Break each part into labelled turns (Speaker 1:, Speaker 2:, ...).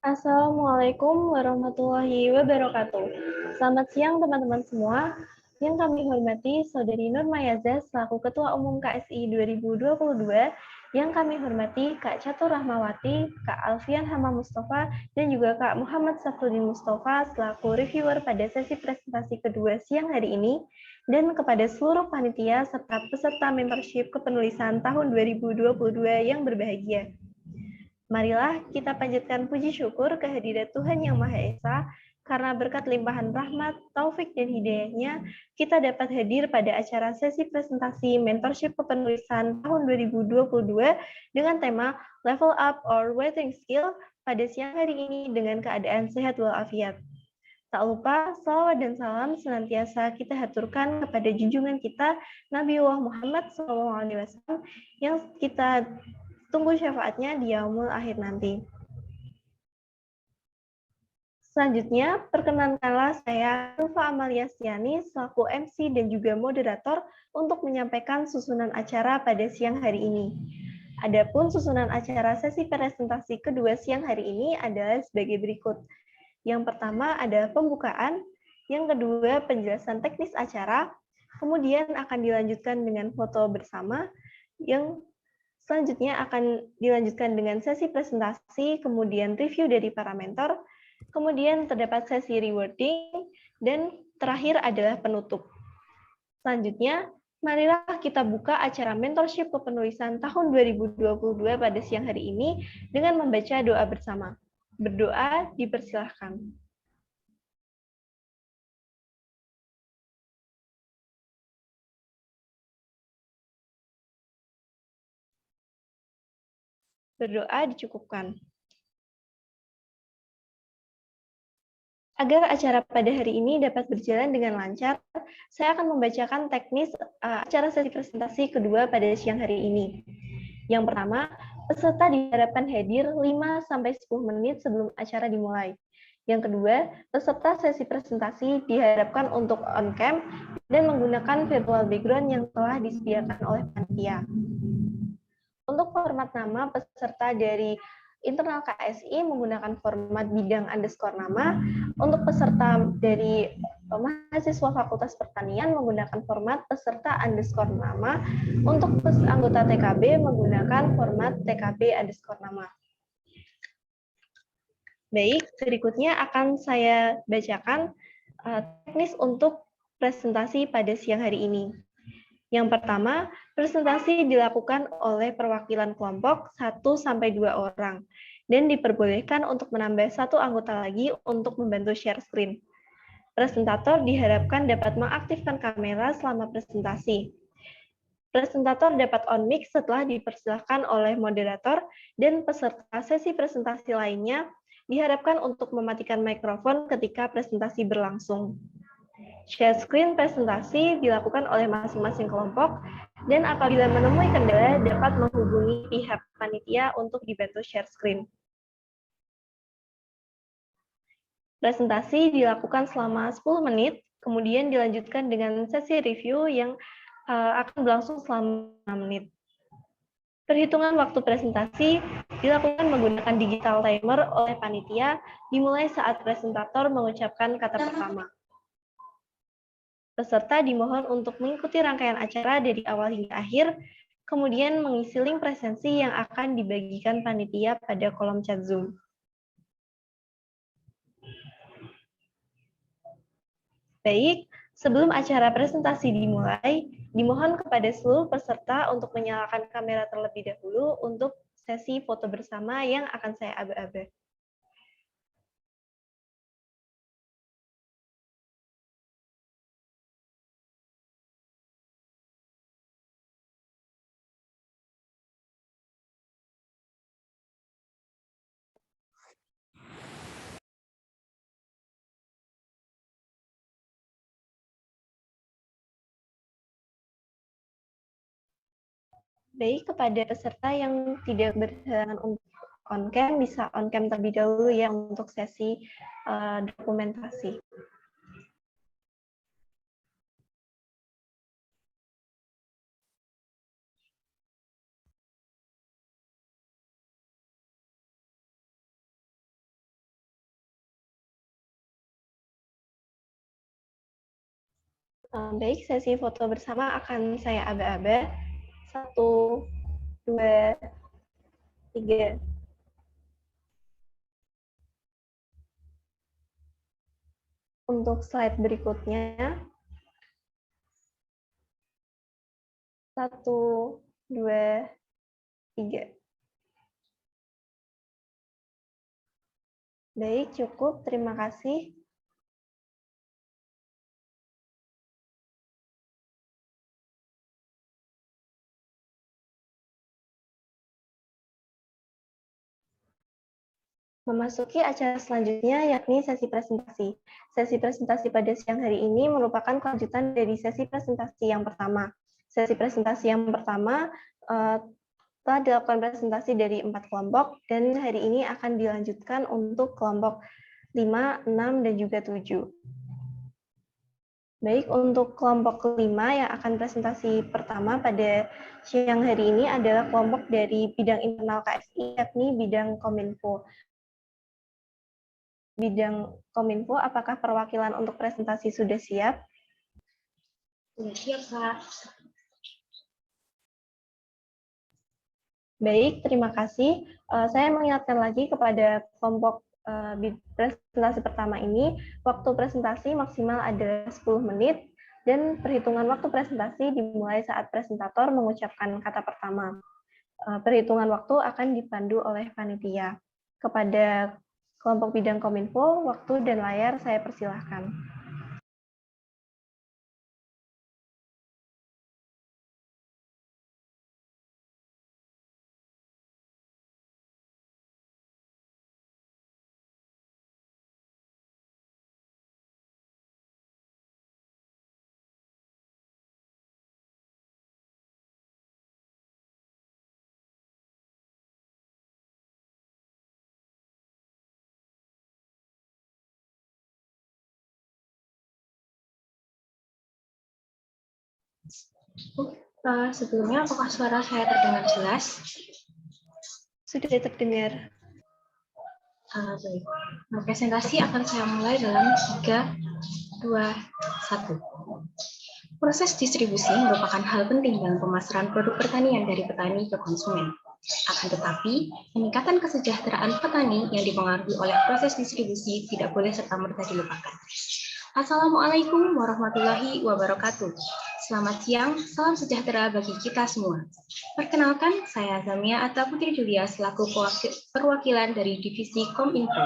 Speaker 1: Assalamualaikum warahmatullahi wabarakatuh. Selamat siang teman-teman semua. Yang kami hormati Saudari Nur Mayaza selaku Ketua Umum KSI 2022, yang kami hormati Kak Catur Rahmawati, Kak Alfian Hama Mustafa, dan juga Kak Muhammad Safruddin Mustafa selaku reviewer pada sesi presentasi kedua siang hari ini, dan kepada seluruh panitia serta peserta mentorship kepenulisan tahun 2022 yang berbahagia. Marilah kita panjatkan puji syukur kehadirat Tuhan Yang Maha Esa, karena berkat limpahan rahmat, taufik, dan hidayahnya, kita dapat hadir pada acara sesi presentasi mentorship kepenulisan tahun 2022 dengan tema Level Up or Writing Skill pada siang hari ini dengan keadaan sehat walafiat. Tak lupa, salawat dan salam senantiasa kita haturkan kepada junjungan kita, Nabiullah Muhammad SAW, yang kita tunggu syafaatnya di yaumul akhir nanti. Selanjutnya, perkenankanlah saya, Rufa Amalia Stiani, selaku MC dan juga moderator untuk menyampaikan susunan acara pada siang hari ini. Adapun susunan acara sesi presentasi kedua siang hari ini adalah sebagai berikut. Yang pertama ada pembukaan, yang kedua penjelasan teknis acara, kemudian akan dilanjutkan dengan foto bersama, yang selanjutnya akan dilanjutkan dengan sesi presentasi, kemudian review dari para mentor, kemudian terdapat sesi rewarding, dan terakhir adalah penutup. Selanjutnya, marilah kita buka acara mentorship kepenulisan tahun 2022 pada siang hari ini dengan membaca doa bersama. Berdoa dipersilahkan. Berdoa dicukupkan. Agar acara pada hari ini dapat berjalan dengan lancar, saya akan membacakan teknis acara sesi presentasi kedua pada siang hari ini. Yang pertama, peserta diharapkan hadir 5-10 menit sebelum acara dimulai. Yang kedua, peserta sesi presentasi diharapkan untuk on-cam dan menggunakan virtual background yang telah disediakan oleh panitia. Untuk format nama peserta dari internal KSI menggunakan format bidang underscore nama. Untuk peserta dari mahasiswa Fakultas Pertanian menggunakan format peserta underscore nama. Untuk anggota TKB menggunakan format TKB underscore nama. Baik, berikutnya akan saya bacakan teknis untuk presentasi pada siang hari ini. Yang pertama, presentasi dilakukan oleh perwakilan kelompok 1-2 orang dan diperbolehkan untuk menambah satu anggota lagi untuk membantu share screen. Presentator diharapkan dapat mengaktifkan kamera selama presentasi. Presentator dapat on mic setelah dipersilahkan oleh moderator, dan peserta sesi presentasi lainnya diharapkan untuk mematikan mikrofon ketika presentasi berlangsung. Share screen presentasi dilakukan oleh masing-masing kelompok, dan apabila menemui kendala dapat menghubungi pihak panitia untuk dibantu share screen. Presentasi dilakukan selama 10 menit, kemudian dilanjutkan dengan sesi review yang akan berlangsung selama 6 menit. Perhitungan waktu presentasi dilakukan menggunakan digital timer oleh panitia, dimulai saat presentator mengucapkan kata pertama. Peserta dimohon untuk mengikuti rangkaian acara dari awal hingga akhir, kemudian mengisi link presensi yang akan dibagikan panitia pada kolom chat Zoom. Baik, sebelum acara presentasi dimulai, dimohon kepada seluruh peserta untuk menyalakan kamera terlebih dahulu untuk sesi foto bersama yang akan saya aba-aba. Baik, kepada peserta yang tidak berhalangan untuk on-cam, bisa on-cam terlebih dahulu ya untuk sesi dokumentasi. Baik, sesi foto bersama akan saya aba-aba. 1, 2, 3. Untuk slide berikutnya, 1, 2, 3. Baik, cukup. Terima kasih. Memasuki acara selanjutnya, yakni sesi presentasi. Sesi presentasi pada siang hari ini merupakan kelanjutan dari sesi presentasi yang pertama. Sesi presentasi yang pertama telah dilakukan presentasi dari 4 kelompok, dan hari ini akan dilanjutkan untuk kelompok 5, 6, dan juga 7. Baik, untuk kelompok kelima yang akan presentasi pertama pada siang hari ini adalah kelompok dari bidang internal KSI, yakni bidang Kominfo. Bidang Kominfo, apakah perwakilan untuk presentasi sudah siap?
Speaker 2: Sudah siap, Kak.
Speaker 1: Baik, terima kasih. Saya mengingatkan lagi kepada kelompok presentasi pertama ini, waktu presentasi maksimal adalah 10 menit, dan perhitungan waktu presentasi dimulai saat presentator mengucapkan kata pertama. Perhitungan waktu akan dipandu oleh panitia. Kepada kelompok bidang Kominfo, waktu dan layar saya persilahkan.
Speaker 2: Sebelumnya, apakah suara saya terdengar jelas?
Speaker 1: Sudah terdengar.
Speaker 2: Baik. Presentasi akan saya mulai dalam 3, 2, 1. Proses distribusi merupakan hal penting dalam pemasaran produk pertanian dari petani ke konsumen. Akan tetapi, peningkatan kesejahteraan petani yang dipengaruhi oleh proses distribusi tidak boleh serta-merta dilupakan. Assalamualaikum warahmatullahi wabarakatuh. Selamat siang, salam sejahtera bagi kita semua. Perkenalkan, saya Zamia Atta Putri Julia selaku perwakilan dari Divisi Kominfo.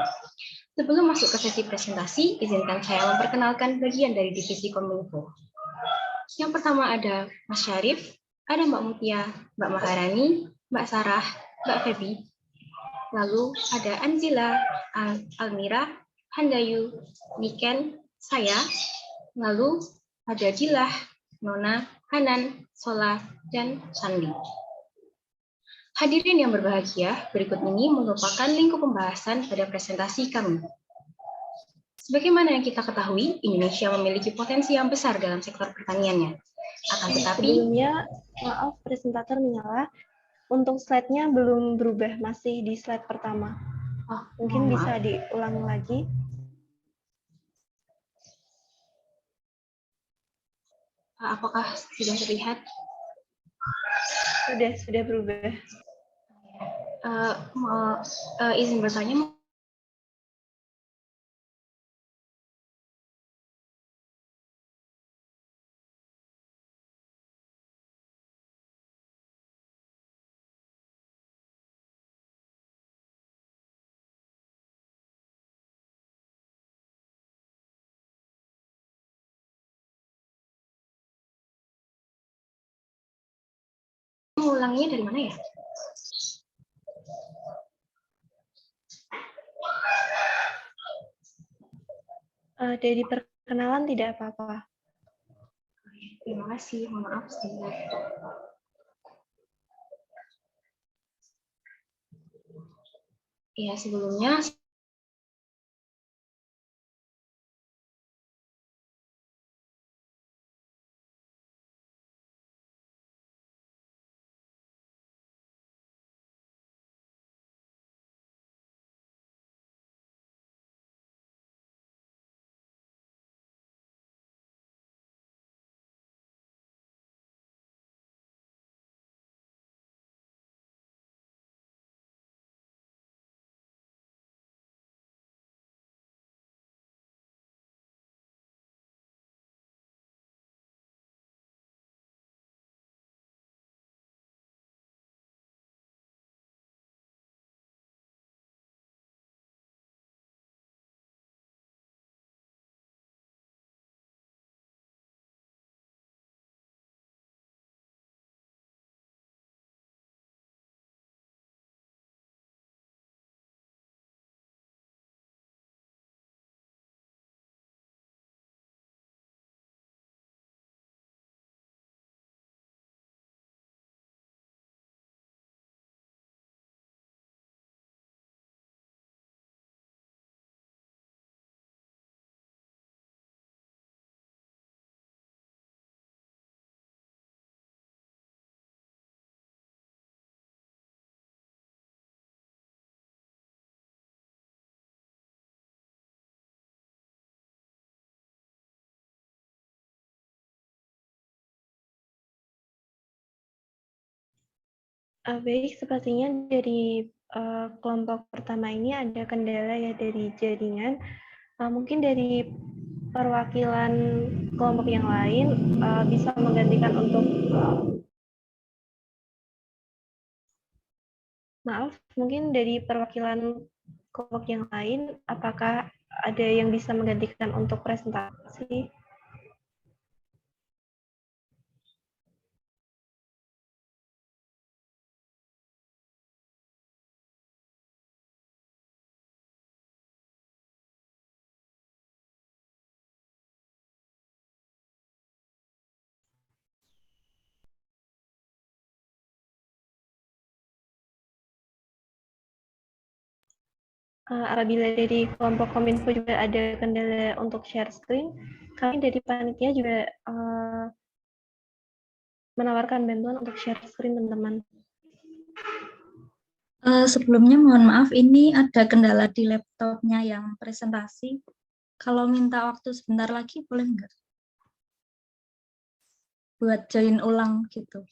Speaker 2: Sebelum masuk ke sesi presentasi, izinkan saya memperkenalkan bagian dari Divisi Kominfo. Yang pertama ada Mas Syarif, ada Mbak Mutia, Mbak Maharani, Mbak Sarah, Mbak Febi. Lalu ada Anzila, Almira, Handayu, Niken, saya. Lalu ada Dilah, Nona, Hanan, Sola, dan Sandi. Hadirin yang berbahagia, berikut ini merupakan lingkup pembahasan pada presentasi kami. Sebagaimana yang kita ketahui, Indonesia memiliki potensi yang besar dalam sektor pertaniannya. Akan tetapi,
Speaker 1: sebelumnya, maaf, presentator menyala. Untuk slide-nya belum berubah, masih di slide pertama. Mungkin bisa diulang lagi.
Speaker 2: Apakah sudah terlihat?
Speaker 1: Sudah berubah.
Speaker 2: Izin bertanya, ulangnya dari mana ya?
Speaker 1: Dari perkenalan tidak apa-apa.
Speaker 2: Terima kasih, mohon maaf sebentar. Ya, sebelumnya
Speaker 1: Baik, sepertinya dari kelompok pertama ini ada kendala ya dari jaringan. Mungkin dari perwakilan kelompok yang lain bisa menggantikan untuk maaf, mungkin dari perwakilan kelompok yang lain, apakah ada yang bisa menggantikan untuk presentasi? Apabila dari kelompok Kominfo juga ada kendala untuk share screen, kami dari panitia juga menawarkan bantuan untuk share screen teman-teman.
Speaker 3: Sebelumnya mohon maaf, ini ada kendala di laptopnya yang presentasi. Kalau minta waktu sebentar lagi boleh nggak? Buat join ulang gitu.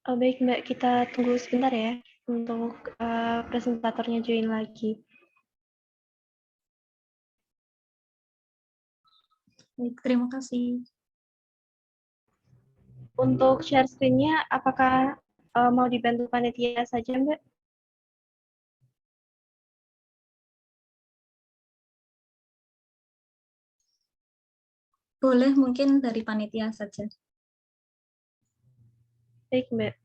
Speaker 1: Baik Mbak, kita tunggu sebentar ya untuk presentatornya join lagi.
Speaker 3: Baik, terima kasih.
Speaker 1: Untuk share screen-nya, apakah mau dibantu panitia saja Mbak?
Speaker 3: Boleh mungkin dari panitia saja.
Speaker 1: Baik Mbak.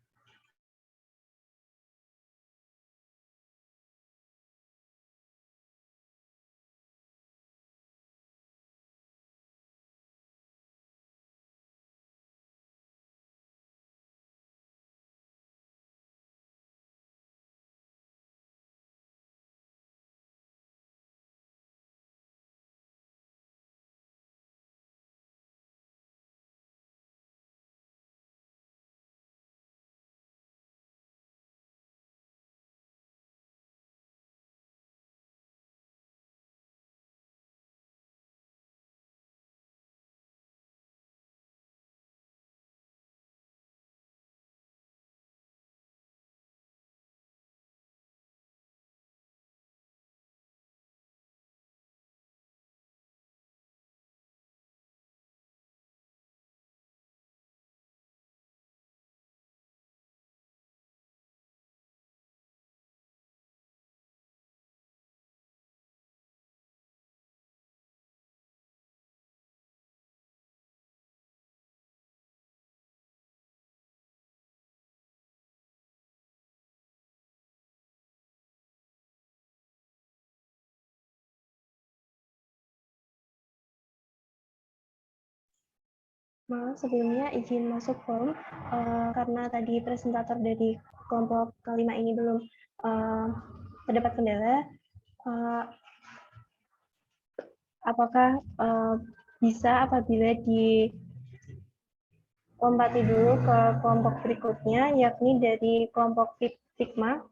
Speaker 1: Maaf, sebelumnya izin masuk form karena tadi presentator dari kelompok kelima ini belum terdapat kendala. Apakah bisa apabila dilompati dulu ke kelompok berikutnya, yakni dari kelompok Figma?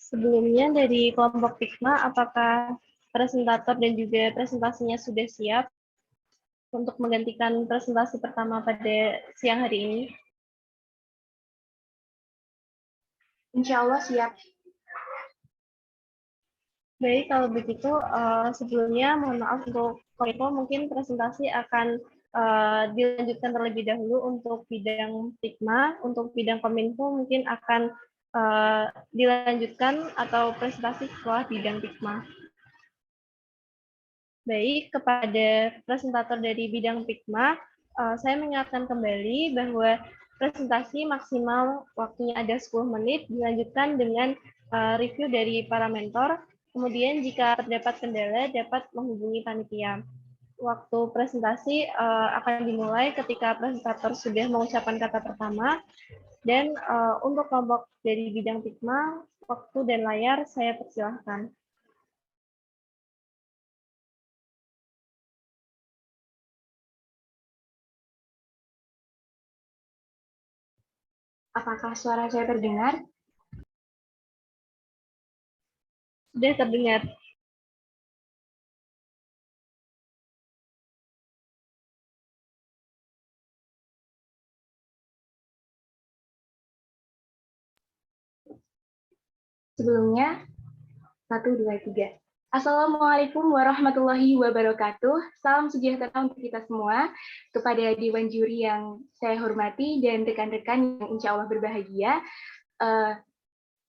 Speaker 1: Sebelumnya dari kelompok Figma, apakah presentator dan juga presentasinya sudah siap untuk menggantikan presentasi pertama pada siang hari ini?
Speaker 2: Insya Allah siap.
Speaker 1: Baik, kalau begitu sebelumnya mohon maaf untuk Kominfo mungkin presentasi akan dilanjutkan terlebih dahulu untuk bidang Figma, untuk bidang Kominfo mungkin akan dilanjutkan atau presentasi setelah bidang Figma. Baik, kepada presentator dari bidang Figma, saya mengingatkan kembali bahwa presentasi maksimal waktunya ada 10 menit, dilanjutkan dengan review dari para mentor. Kemudian jika terdapat kendala dapat menghubungi panitia. Waktu presentasi akan dimulai ketika presentator sudah mengucapkan kata pertama, dan untuk kelompok dari bidang Pikma, waktu dan layar saya persilahkan.
Speaker 2: Apakah suara saya terdengar?
Speaker 1: Sudah terdengar.
Speaker 2: Sebelumnya, 1, 2, 3. Assalamualaikum warahmatullahi wabarakatuh. Salam sejahtera untuk kita semua. Kepada Dewan Juri yang saya hormati dan rekan-rekan yang insya Allah berbahagia.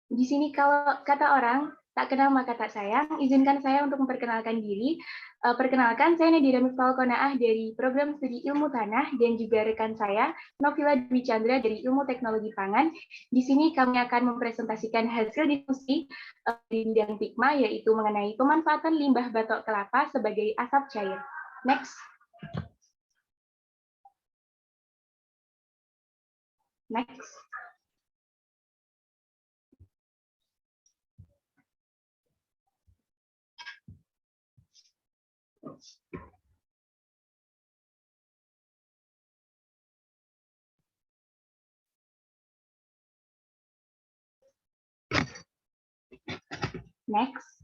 Speaker 2: Di sini kalau kata orang, tak kenal maka tak sayang, izinkan saya untuk memperkenalkan diri. Perkenalkan, saya Nadira Miftal Qanaah dari Program Studi Ilmu Tanah dan juga rekan saya, Novila Dwi Chandra dari Ilmu Teknologi Pangan. Di sini kami akan mempresentasikan hasil diskusi di bidang Pikma, yaitu mengenai pemanfaatan limbah batok kelapa sebagai asap cair. Next. Next. Next.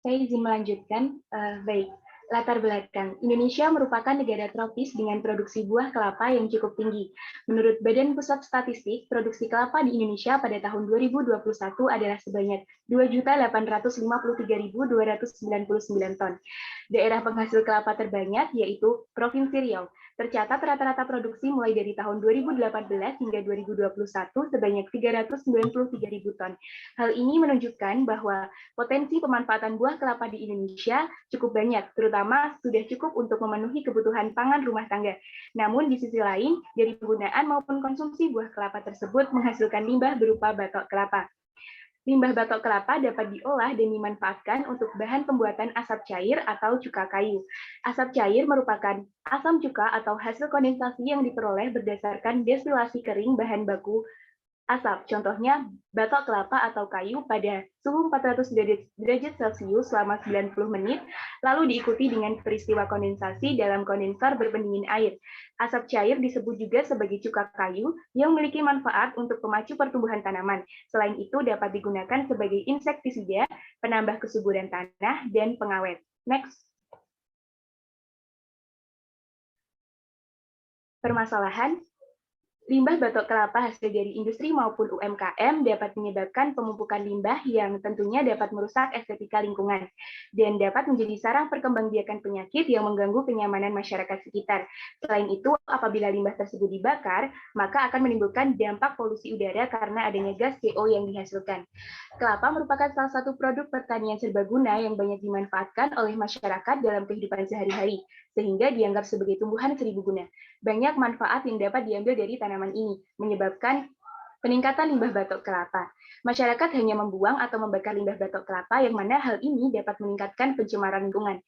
Speaker 2: Saya izin melanjutkan. Baik, latar belakang. Indonesia merupakan negara tropis dengan produksi buah kelapa yang cukup tinggi. Menurut Badan Pusat Statistik, produksi kelapa di Indonesia pada tahun 2021 adalah sebanyak 2.853.299 ton. Daerah penghasil kelapa terbanyak yaitu Provinsi Riau. Tercatat rata-rata produksi mulai dari tahun 2018 hingga 2021 sebanyak 393.000 ton. Hal ini menunjukkan bahwa potensi pemanfaatan buah kelapa di Indonesia cukup banyak, terutama sudah cukup untuk memenuhi kebutuhan pangan rumah tangga. Namun di sisi lain, dari penggunaan maupun konsumsi buah kelapa tersebut menghasilkan limbah berupa batok kelapa. Limbah batok kelapa dapat diolah dan dimanfaatkan untuk bahan pembuatan asap cair atau cuka kayu. Asap cair merupakan asam cuka atau hasil kondensasi yang diperoleh berdasarkan destilasi kering bahan baku asap, contohnya batok kelapa atau kayu pada suhu 400 derajat Celcius selama 90 menit, lalu diikuti dengan peristiwa kondensasi dalam kondensor berpendingin air. Asap cair disebut juga sebagai cuka kayu yang memiliki manfaat untuk pemacu pertumbuhan tanaman. Selain itu dapat digunakan sebagai insektisida, penambah kesuburan tanah, dan pengawet. Next. Permasalahan. Limbah batok kelapa hasil dari industri maupun UMKM dapat menyebabkan penumpukan limbah yang tentunya dapat merusak estetika lingkungan dan dapat menjadi sarang perkembangbiakan penyakit yang mengganggu kenyamanan masyarakat sekitar. Selain itu, apabila limbah tersebut dibakar, maka akan menimbulkan dampak polusi udara karena adanya gas CO yang dihasilkan. Kelapa merupakan salah satu produk pertanian serbaguna yang banyak dimanfaatkan oleh masyarakat dalam kehidupan sehari-hari, sehingga dianggap sebagai tumbuhan seribu guna. Banyak manfaat yang dapat diambil dari tanaman ini, menyebabkan peningkatan limbah batok kelapa. Masyarakat hanya membuang atau membakar limbah batok kelapa, yang mana hal ini dapat meningkatkan pencemaran lingkungan.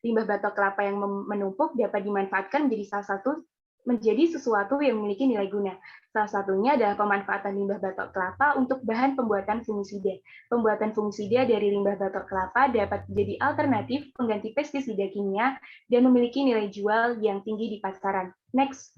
Speaker 2: Limbah batok kelapa yang menumpuk dapat dimanfaatkan menjadi sesuatu yang memiliki nilai guna. Salah satunya adalah pemanfaatan limbah batok kelapa untuk bahan pembuatan fungisida. Pembuatan fungisida dari limbah batok kelapa dapat menjadi alternatif pengganti pestisida kimia dan memiliki nilai jual yang tinggi di pasaran. Next.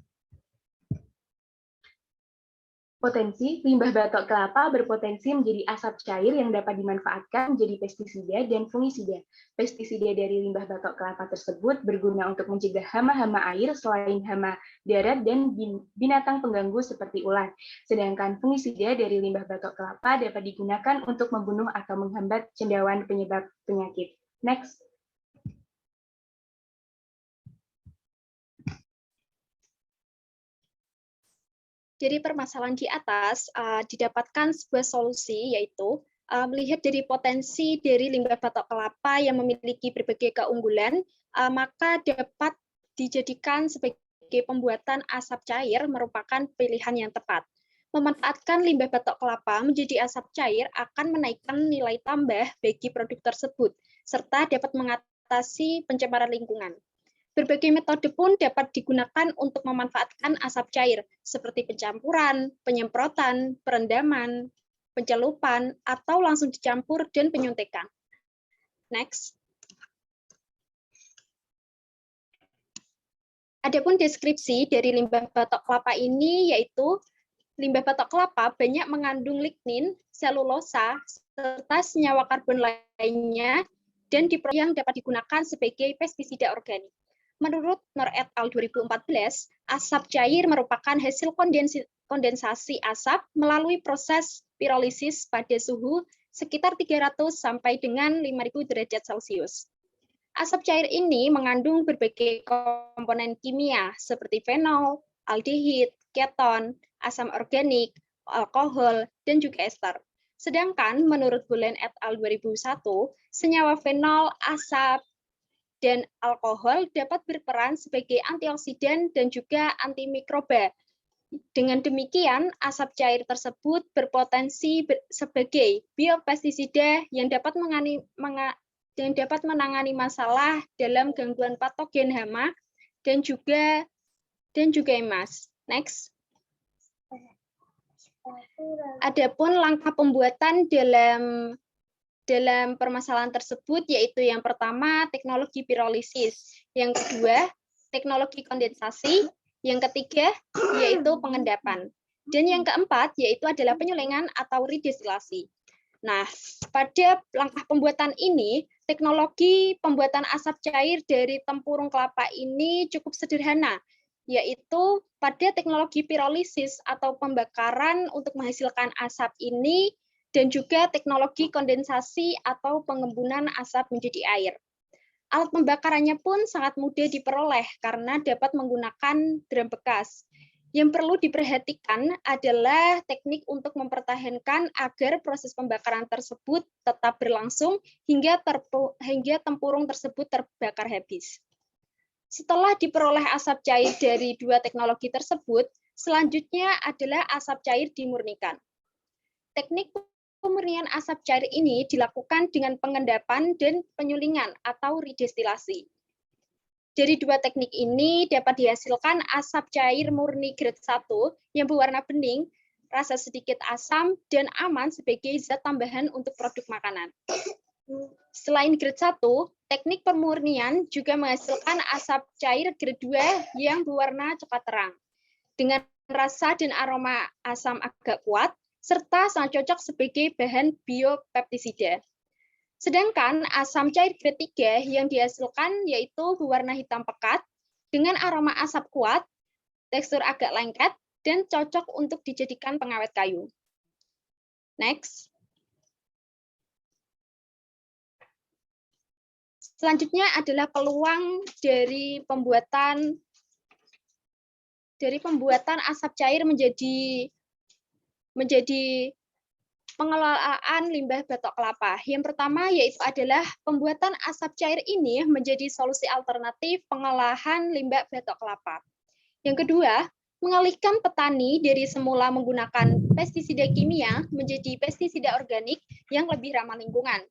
Speaker 4: Potensi, limbah batok kelapa berpotensi menjadi asap cair yang dapat dimanfaatkan menjadi pestisida dan fungisida. Pestisida dari limbah batok kelapa tersebut berguna untuk mencegah hama-hama air selain hama darat dan binatang pengganggu seperti ulat. Sedangkan fungisida dari limbah batok kelapa dapat digunakan untuk membunuh atau menghambat cendawan penyebab penyakit. Next.
Speaker 5: Dari permasalahan di atas, didapatkan sebuah solusi, yaitu melihat dari potensi dari limbah batok kelapa yang memiliki berbagai keunggulan, maka dapat dijadikan sebagai pembuatan asap cair merupakan pilihan yang tepat. Memanfaatkan limbah batok kelapa menjadi asap cair akan menaikkan nilai tambah bagi produk tersebut, serta dapat mengatasi pencemaran lingkungan. Berbagai metode pun dapat digunakan untuk memanfaatkan asap cair, seperti pencampuran, penyemprotan, perendaman, pencelupan, atau langsung dicampur dan penyuntikan. Next. Adapun deskripsi dari limbah batok kelapa ini, yaitu limbah batok kelapa banyak mengandung lignin, selulosa, serta senyawa karbon lainnya, dan yang dapat digunakan sebagai pestisida organik. Menurut Nur et al. 2014, asap cair merupakan hasil kondensasi asap melalui proses pirolisis pada suhu sekitar 300 sampai dengan 5.000 derajat Celcius. Asap cair ini mengandung berbagai komponen kimia seperti fenol, aldehid, keton, asam organik, alkohol, dan juga ester. Sedangkan menurut Bullen et al. 2001, senyawa fenol, asap, dan alkohol dapat berperan sebagai antioksidan dan juga antimikroba. Dengan demikian, asap cair tersebut berpotensi sebagai biopestisida yang dapat menangani masalah dalam gangguan patogen hama dan juga emas. Next. Adapun langkah pembuatan dalam permasalahan tersebut, yaitu yang pertama teknologi pirolisis, yang kedua teknologi kondensasi, yang ketiga yaitu pengendapan, dan yang keempat yaitu adalah penyulingan atau redestilasi. Nah, pada langkah pembuatan ini, teknologi pembuatan asap cair dari tempurung kelapa ini cukup sederhana, yaitu pada teknologi pirolisis atau pembakaran untuk menghasilkan asap ini, dan juga teknologi kondensasi atau pengembunan asap menjadi air. Alat pembakarannya pun sangat mudah diperoleh karena dapat menggunakan drum bekas. Yang perlu diperhatikan adalah teknik untuk mempertahankan agar proses pembakaran tersebut tetap berlangsung hingga tempurung tersebut terbakar habis. Setelah diperoleh asap cair dari dua teknologi tersebut, selanjutnya adalah asap cair dimurnikan. Teknik pemurnian asap cair ini dilakukan dengan pengendapan dan penyulingan atau redestilasi. Dari dua teknik ini dapat dihasilkan asap cair murni grade 1 yang berwarna bening, rasa sedikit asam, dan aman sebagai zat tambahan untuk produk makanan. Selain grade 1, teknik pemurnian juga menghasilkan asap cair grade 2 yang berwarna coklat terang, dengan rasa dan aroma asam agak kuat, serta sangat cocok sebagai bahan biopeptisida. Sedangkan asam cair grade 3 yang dihasilkan yaitu berwarna hitam pekat, dengan aroma asap kuat, tekstur agak lengket, dan cocok untuk dijadikan pengawet kayu. Next. Selanjutnya adalah peluang dari pembuatan asap cair menjadi pengelolaan limbah batok kelapa. Yang pertama yaitu adalah pembuatan asap cair ini menjadi solusi alternatif pengolahan limbah batok kelapa. Yang kedua, mengalihkan petani dari semula menggunakan pestisida kimia menjadi pestisida organik yang lebih ramah lingkungan.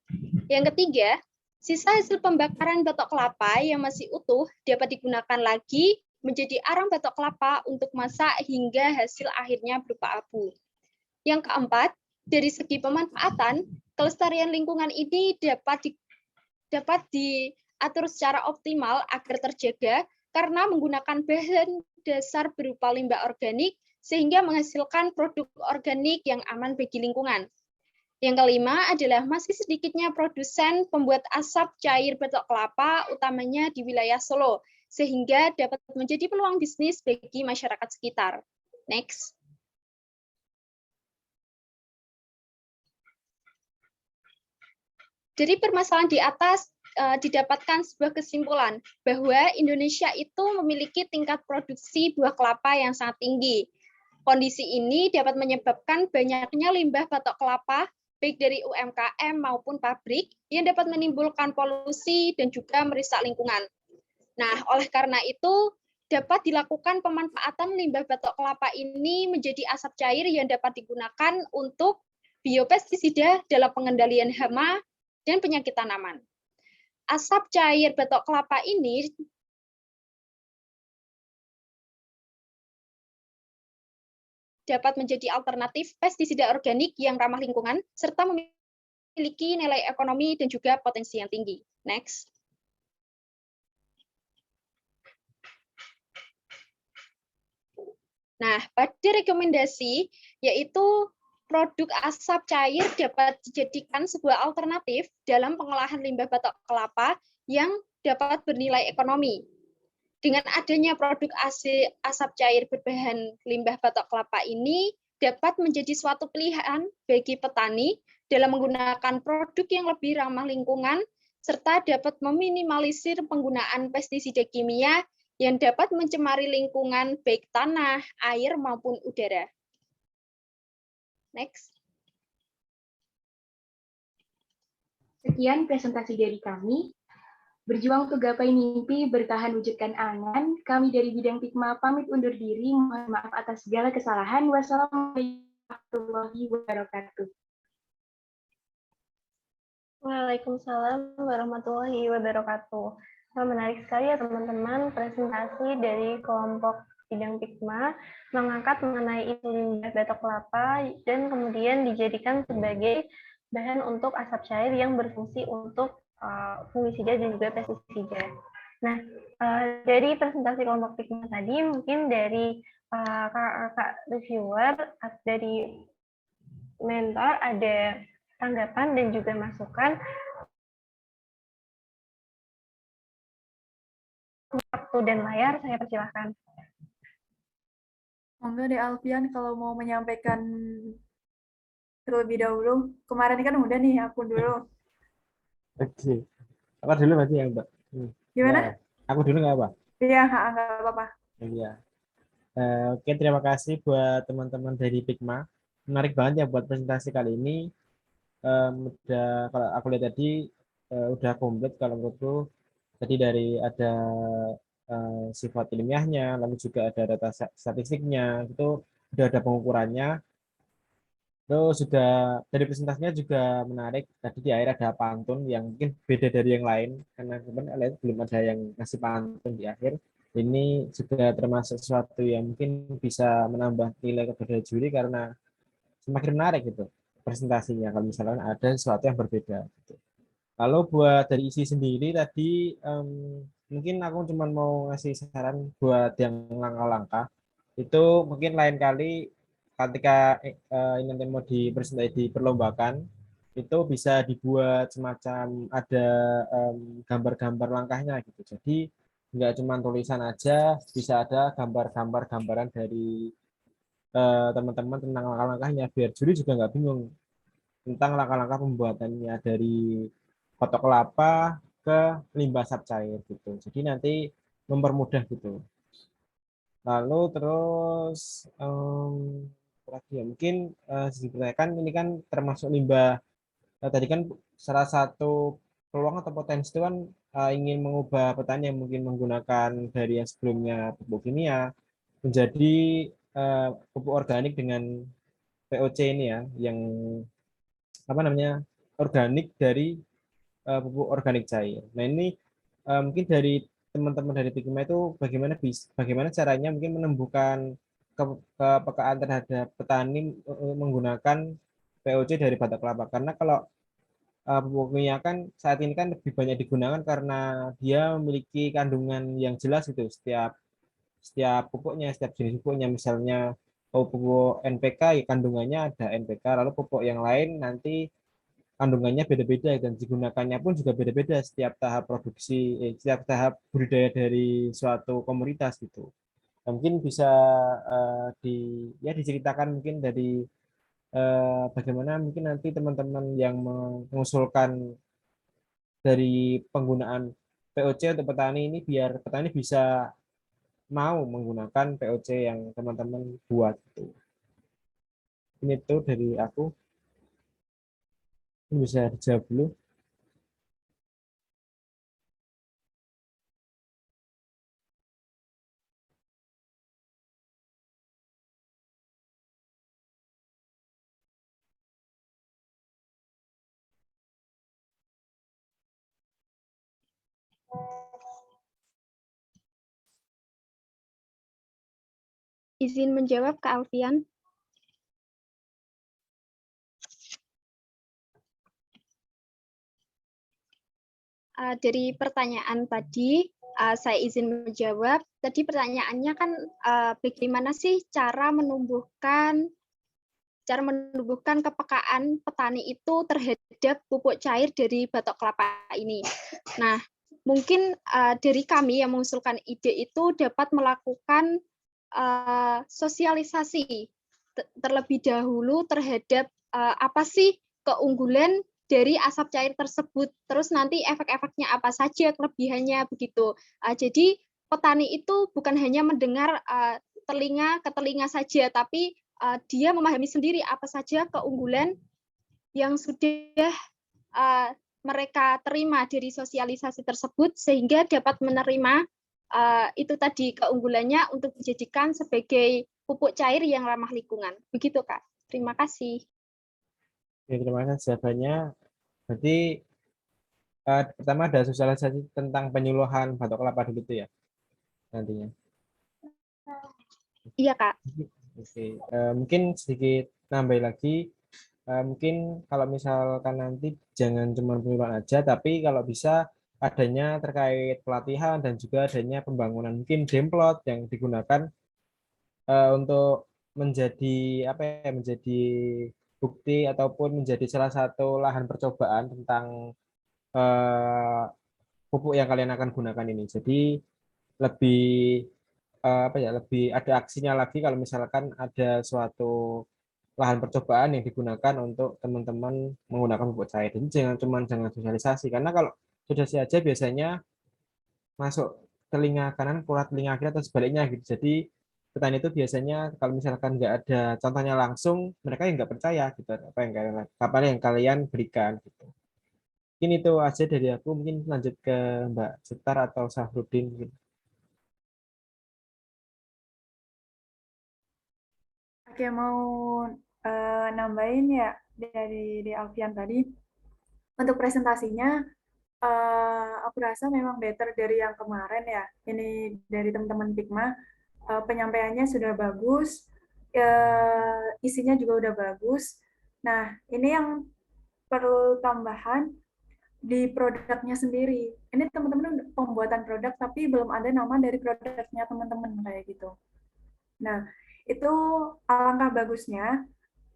Speaker 5: Yang ketiga, sisa hasil pembakaran batok kelapa yang masih utuh dapat digunakan lagi menjadi arang batok kelapa untuk masak hingga hasil akhirnya berupa abu. Yang keempat, dari segi pemanfaatan, kelestarian lingkungan ini dapat diatur secara optimal agar terjaga karena menggunakan bahan dasar berupa limbah organik sehingga menghasilkan produk organik yang aman bagi lingkungan. Yang kelima adalah masih sedikitnya produsen pembuat asap cair batok kelapa, utamanya di wilayah Solo, sehingga dapat menjadi peluang bisnis bagi masyarakat sekitar. Next. Dari permasalahan di atas didapatkan sebuah kesimpulan bahwa Indonesia itu memiliki tingkat produksi buah kelapa yang sangat tinggi. Kondisi ini dapat menyebabkan banyaknya limbah batok kelapa, baik dari UMKM maupun pabrik, yang dapat menimbulkan polusi dan juga merusak lingkungan. Nah, oleh karena itu, dapat dilakukan pemanfaatan limbah batok kelapa ini menjadi asap cair yang dapat digunakan untuk biopestisida dalam pengendalian hama dan penyakit tanaman. Asap cair batok kelapa ini dapat menjadi alternatif pestisida organik yang ramah lingkungan, serta memiliki nilai ekonomi dan juga potensi yang tinggi. Next. Nah, pada rekomendasi, yaitu produk asap cair dapat dijadikan sebuah alternatif dalam pengolahan limbah batok kelapa yang dapat bernilai ekonomi. Dengan adanya produk asap cair berbahan limbah batok kelapa ini dapat menjadi suatu pilihan bagi petani dalam menggunakan produk yang lebih ramah lingkungan, serta dapat meminimalisir penggunaan pestisida kimia yang dapat mencemari lingkungan baik tanah, air, maupun udara. Next.
Speaker 4: Sekian presentasi dari kami. Berjuang untuk gapai mimpi, bertahan wujudkan angan. Kami dari bidang Pikma pamit undur diri. Mohon maaf atas segala kesalahan. Wassalamualaikum warahmatullahi wabarakatuh.
Speaker 1: Waalaikumsalam warahmatullahi wabarakatuh. Wah, menarik sekali ya teman-teman, presentasi dari kelompok bidang Pikma mengangkat mengenai isu limbah batok kelapa dan kemudian dijadikan sebagai bahan untuk asap cair yang berfungsi untuk fungisida dan juga pestisida. Nah, dari presentasi kelompok Pikma tadi, mungkin dari kakak reviewer, dari mentor ada tanggapan dan juga masukan. Waktu dan layar, saya persilahkan.
Speaker 6: Monggo deh Alfian kalau mau menyampaikan terlebih dahulu. Kemarin kan udah nih aku dulu.
Speaker 7: Oke. Apa dulu berarti ya, Mbak?
Speaker 6: Gimana?
Speaker 7: Ya, aku dulu nggak apa?
Speaker 6: Iya, nggak apa-apa.
Speaker 7: Iya. Oke, terima kasih buat teman-teman dari Pikma. Menarik banget ya buat presentasi kali ini. Kalau aku lihat tadi udah komplit kalau menurutku. Tadi dari ada sifat ilmiahnya, lalu juga ada data statistiknya, itu sudah ada pengukurannya. Terus sudah dari presentasinya juga menarik. Tadi di akhir ada pantun yang mungkin beda dari yang lain karena kemarin belum ada yang ngasih pantun di akhir. Ini juga termasuk sesuatu yang mungkin bisa menambah nilai kepada juri karena semakin menarik gitu presentasinya kalau misalnya ada sesuatu yang berbeda. Gitu. Lalu buat dari isi sendiri tadi mungkin aku cuma mau ngasih saran buat yang langkah-langkah itu mungkin lain kali ketika ini nanti mau diperlombakan itu bisa dibuat semacam ada gambar-gambar langkahnya gitu. Jadi nggak cuma tulisan aja, bisa ada gambaran dari teman-teman tentang langkah-langkahnya biar juri juga nggak bingung tentang langkah-langkah pembuatannya dari batok kelapa ke limbah asap cair gitu. Jadi nanti mempermudah gitu. Lalu terus ya, mungkin dipertanyakan ini kan termasuk limbah tadi kan salah satu peluang atau potensi itu kan ingin mengubah petani yang mungkin menggunakan dari yang sebelumnya pupuk kimia menjadi pupuk organik dengan POC ini ya yang apa namanya organik dari pupuk organik cair. Nah ini mungkin dari teman-teman dari Pikma itu bagaimana caranya mungkin menumbuhkan kepekaan terhadap petani menggunakan POC dari batok kelapa karena kalau pupuk kimia kan saat ini kan lebih banyak digunakan karena dia memiliki kandungan yang jelas gitu setiap pupuknya setiap jenis pupuknya misalnya pupuk NPK ya kandungannya ada NPK, lalu pupuk yang lain nanti kandungannya beda-beda dan digunakannya pun juga beda-beda setiap tahap produksi, setiap tahap budidaya dari suatu komoditas gitu. Nah, mungkin bisa diceritakan mungkin dari bagaimana mungkin nanti teman-teman yang mengusulkan dari penggunaan POC untuk petani ini biar petani bisa mau menggunakan POC yang teman-teman buat itu. Ini tuh dari aku. Ini bisa dijawab dulu.
Speaker 5: Izin menjawab Kak Alfian. Dari pertanyaan tadi, saya izin menjawab. Tadi pertanyaannya kan bagaimana sih cara menumbuhkan kepekaan petani itu terhadap pupuk cair dari batok kelapa ini. Nah, mungkin dari kami yang mengusulkan ide itu dapat melakukan sosialisasi terlebih dahulu terhadap apa sih keunggulan dari asap cair tersebut. Terus nanti efek-efeknya apa saja, kelebihannya begitu. Jadi petani itu bukan hanya mendengar telinga ke telinga saja, tapi dia memahami sendiri apa saja keunggulan yang sudah mereka terima dari sosialisasi tersebut sehingga dapat menerima itu tadi keunggulannya untuk dijadikan sebagai pupuk cair yang ramah lingkungan. Begitu, Kak. Terima kasih.
Speaker 7: Oke, terima kasih jawabannya. Berarti pertama ada sosialisasi tentang penyuluhan batok kelapa dulu itu ya nantinya.
Speaker 5: Iya, Kak.
Speaker 7: Oke, mungkin sedikit nambah lagi. Mungkin kalau misalkan nanti jangan cuma penyuluhan aja, tapi kalau bisa adanya terkait pelatihan dan juga adanya pembangunan mungkin demplot yang digunakan untuk menjadi apa ya, menjadi bukti ataupun menjadi salah satu lahan percobaan tentang eh, pupuk yang kalian akan gunakan ini. Jadi lebih apa ya, lebih ada aksinya lagi kalau misalkan ada suatu lahan percobaan yang digunakan untuk teman-teman menggunakan pupuk cair. Jadi jangan sosialisasi karena kalau sosialisasi aja biasanya masuk telinga kanan keluar telinga kiri atau sebaliknya gitu. Jadi petani itu biasanya kalau misalkan nggak ada contohnya langsung mereka yang nggak percaya gitu apa yang kalian berikan gitu. Mungkin itu aja dari aku. Mungkin lanjut ke Mbak Setar atau Safrudin gitu.
Speaker 6: Oke, mau nambahin ya dari Alfian tadi. Untuk presentasinya, aku rasa memang better dari yang kemarin ya. Ini dari teman-teman Pigma, penyampaiannya sudah bagus, isinya juga udah bagus. Nah, ini yang perlu tambahan di produknya sendiri. Ini teman-teman pembuatan produk, tapi belum ada nama dari produknya teman-teman kayak gitu. Nah, itu alangkah bagusnya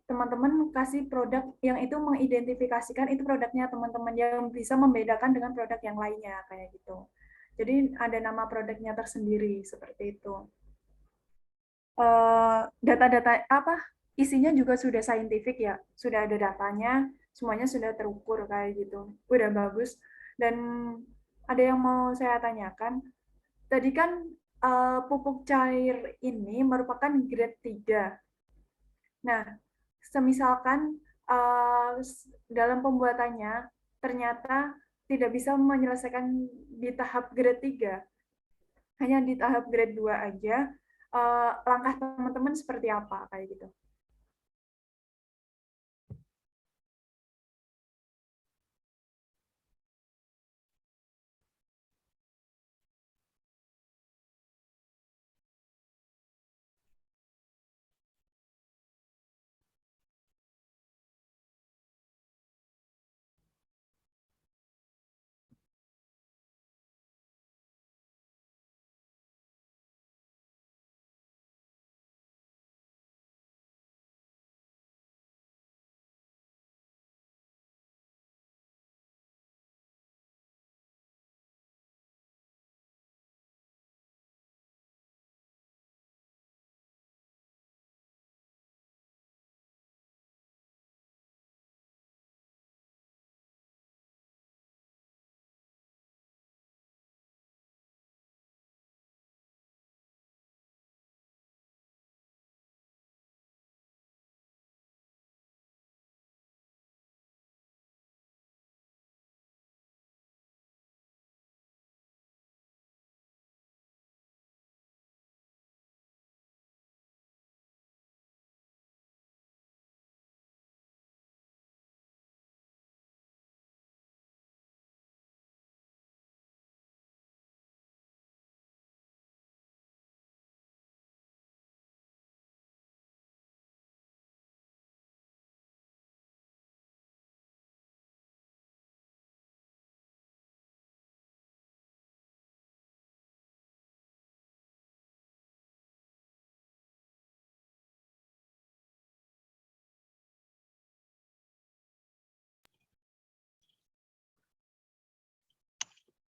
Speaker 6: teman-teman kasih produk yang itu mengidentifikasikan itu produknya teman-teman yang bisa membedakan dengan produk yang lainnya kayak gitu. Jadi ada nama produknya tersendiri seperti itu. Data-data apa isinya juga sudah saintifik ya, sudah ada datanya, semuanya sudah terukur kayak gitu. Udah bagus. Dan ada yang mau saya tanyakan, tadi kan pupuk cair ini merupakan grade 3. Nah, semisalkan dalam pembuatannya ternyata tidak bisa menyelesaikan di tahap grade 3, hanya di tahap grade 2 aja, langkah teman-teman seperti apa kayak gitu.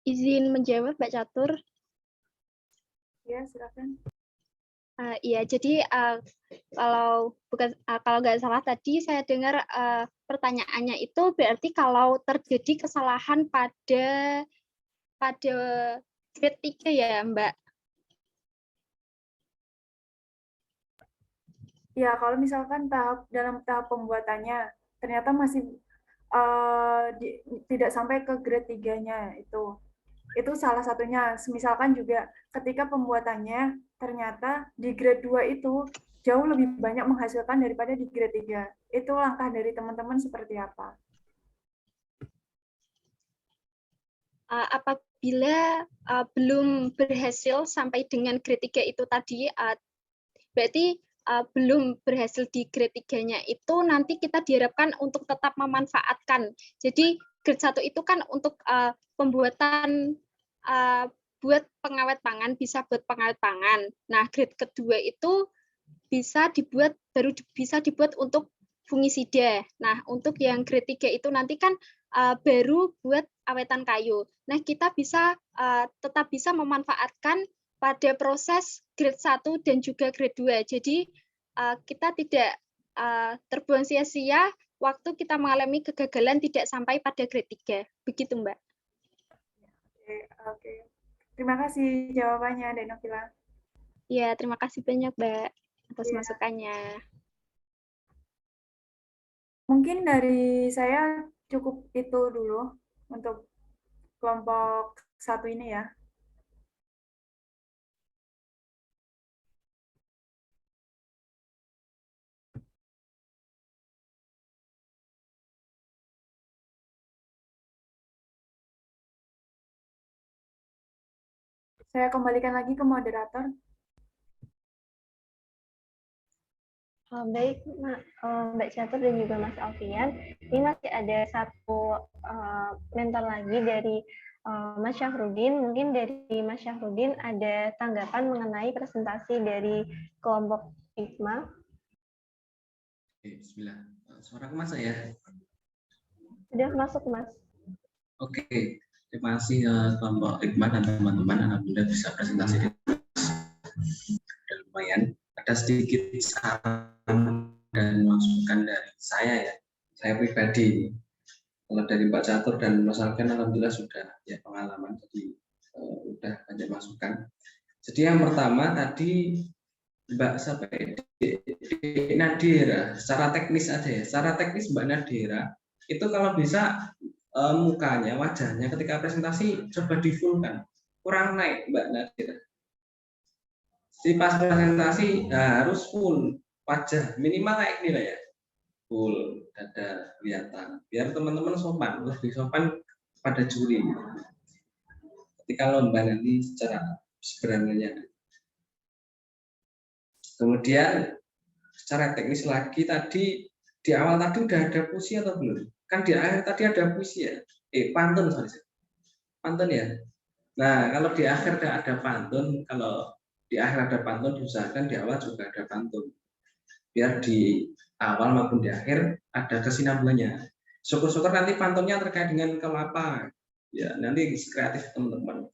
Speaker 5: Izin menjawab, Mbak Catur.
Speaker 6: Ya, silakan.
Speaker 5: Iya, jadi kalau nggak salah tadi saya dengar pertanyaannya itu berarti kalau terjadi kesalahan pada grade 3 ya, Mbak?
Speaker 6: Ya, kalau misalkan dalam tahap pembuatannya ternyata masih tidak sampai ke grade 3-nya itu salah satunya. Misalkan juga ketika pembuatannya ternyata di grade 2 itu jauh lebih banyak menghasilkan daripada di grade 3. Itu langkah dari teman-teman seperti apa?
Speaker 5: Apabila belum berhasil sampai dengan grade 3 itu tadi, berarti belum berhasil di grade 3-nya itu nanti kita diharapkan untuk tetap memanfaatkan. Jadi grade 1 itu kan untuk pembuatan buat pengawet pangan, bisa buat pengawet pangan. Nah, grade kedua itu bisa dibuat untuk fungisida. Nah, untuk yang grade 3 itu nanti kan baru buat awetan kayu. Nah, kita bisa tetap bisa memanfaatkan pada proses grade 1 dan juga grade 2. Jadi kita tidak terbuang sia-sia waktu kita mengalami kegagalan tidak sampai pada grade 3. Begitu, Mbak.
Speaker 6: Oke. Terima kasih jawabannya, Dek Novila.
Speaker 5: Ya, terima kasih banyak, Mbak, atas
Speaker 6: Ya.
Speaker 5: masukannya.
Speaker 6: Mungkin dari saya cukup itu dulu untuk kelompok 1 ini ya. Saya kembalikan lagi ke moderator.
Speaker 1: Baik, Mbak Catur dan juga Mas Alfian. Ini masih ada satu mentor lagi dari Mas Syahrudin. Mungkin dari Mas Syahrudin ada tanggapan mengenai presentasi dari kelompok IKMA.
Speaker 8: Oke, bismillah. Suaraku masuk ya?
Speaker 1: Sudah masuk, Mas.
Speaker 8: Oke, terima kasih kelompok IKMA dan teman-teman. Alhamdulillah bisa presentasi dan lumayan. Ada sedikit saran dan masukan dari saya ya. Saya pribadi. Kalau dari Pak Catur dan Mas Alfian alhamdulillah sudah ya pengalaman, jadi udah banyak masukan. Jadi yang pertama tadi Mbak Nadira, secara teknis aja ya. Secara teknis Mbak Nadira itu kalau bisa mukanya, wajahnya ketika presentasi coba di full kan, kurang naik Mbak Nadira. Jadi pas presentasi harus full wajah, minimal kayak gini lah ya, full dada kelihatan, biar teman-teman sopan, lebih sopan pada juri ketika lomba nanti secara sebenarnya. Kemudian secara teknis lagi tadi di awal tadi udah ada puisi atau belum? Kan di akhir tadi ada puisi ya, pantun sorry, pantun ya. Nah kalau di akhir ada pantun, kalau di akhir ada pantun diusahakan di awal juga ada pantun, biar di awal maupun di akhir ada kesinambungannya. Syukur-syukur nanti pantunnya terkait dengan kelapa, ya nanti kreatif teman-teman.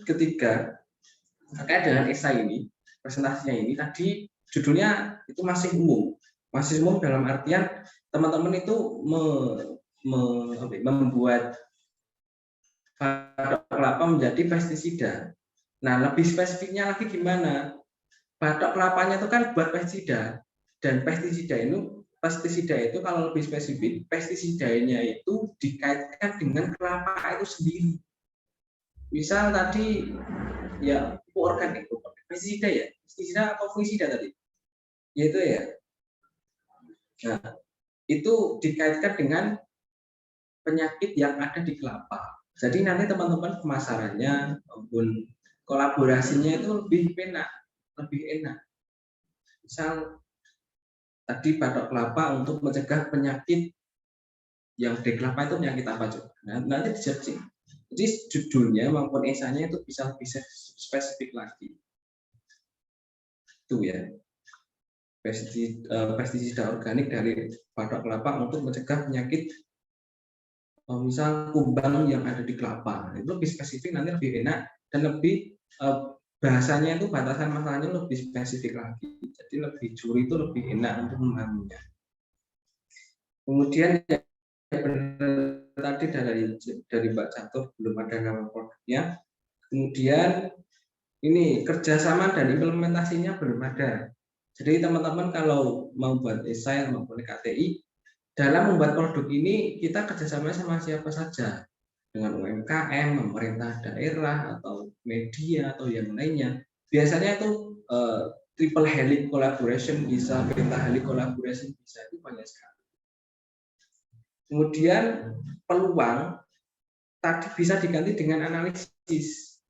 Speaker 8: Ketiga terkait dengan esai ini, presentasinya ini tadi judulnya itu masih umum dalam artian teman-teman itu membuat batok kelapa menjadi pestisida. Nah, lebih spesifiknya lagi gimana? Batok kelapanya itu kan buat pestisida, dan pestisida itu kalau lebih spesifik, pestisidanya itu dikaitkan dengan kelapa itu sendiri. Misal tadi ya pupuk organik, pestisida ya, pestisida atau fungisida tadi, yaitu ya. Nah, itu dikaitkan dengan penyakit yang ada di kelapa. Jadi nanti teman-teman pemasarannya maupun kolaborasinya itu lebih enak. Misal tadi batok kelapa untuk mencegah penyakit yang di kelapa itu penyakit apa coba? Nah, nanti di-searching. Jadi judulnya maupun esainya itu bisa lebih spesifik lagi. Itu ya. Pestisida organik dari batok kelapa untuk mencegah penyakit misal kumbang yang ada di kelapa, itu lebih spesifik, nanti lebih enak dan lebih bahasanya itu batasan masalahnya lebih spesifik lagi, jadi lebih juri itu lebih enak untuk memahaminya. Kemudian tadi dari Mbak Catur belum ada nama produknya. Kemudian ini kerjasama dan implementasinya belum ada. Jadi teman-teman kalau mau buat esai maupun KTI, dalam membuat produk ini kita kerjasama sama siapa saja, dengan UMKM, pemerintah daerah, atau media, atau yang lainnya. Biasanya itu triple helix collaboration bisa, pentahelix collaboration bisa, itu banyak sekali. Kemudian peluang tadi bisa diganti dengan analisis.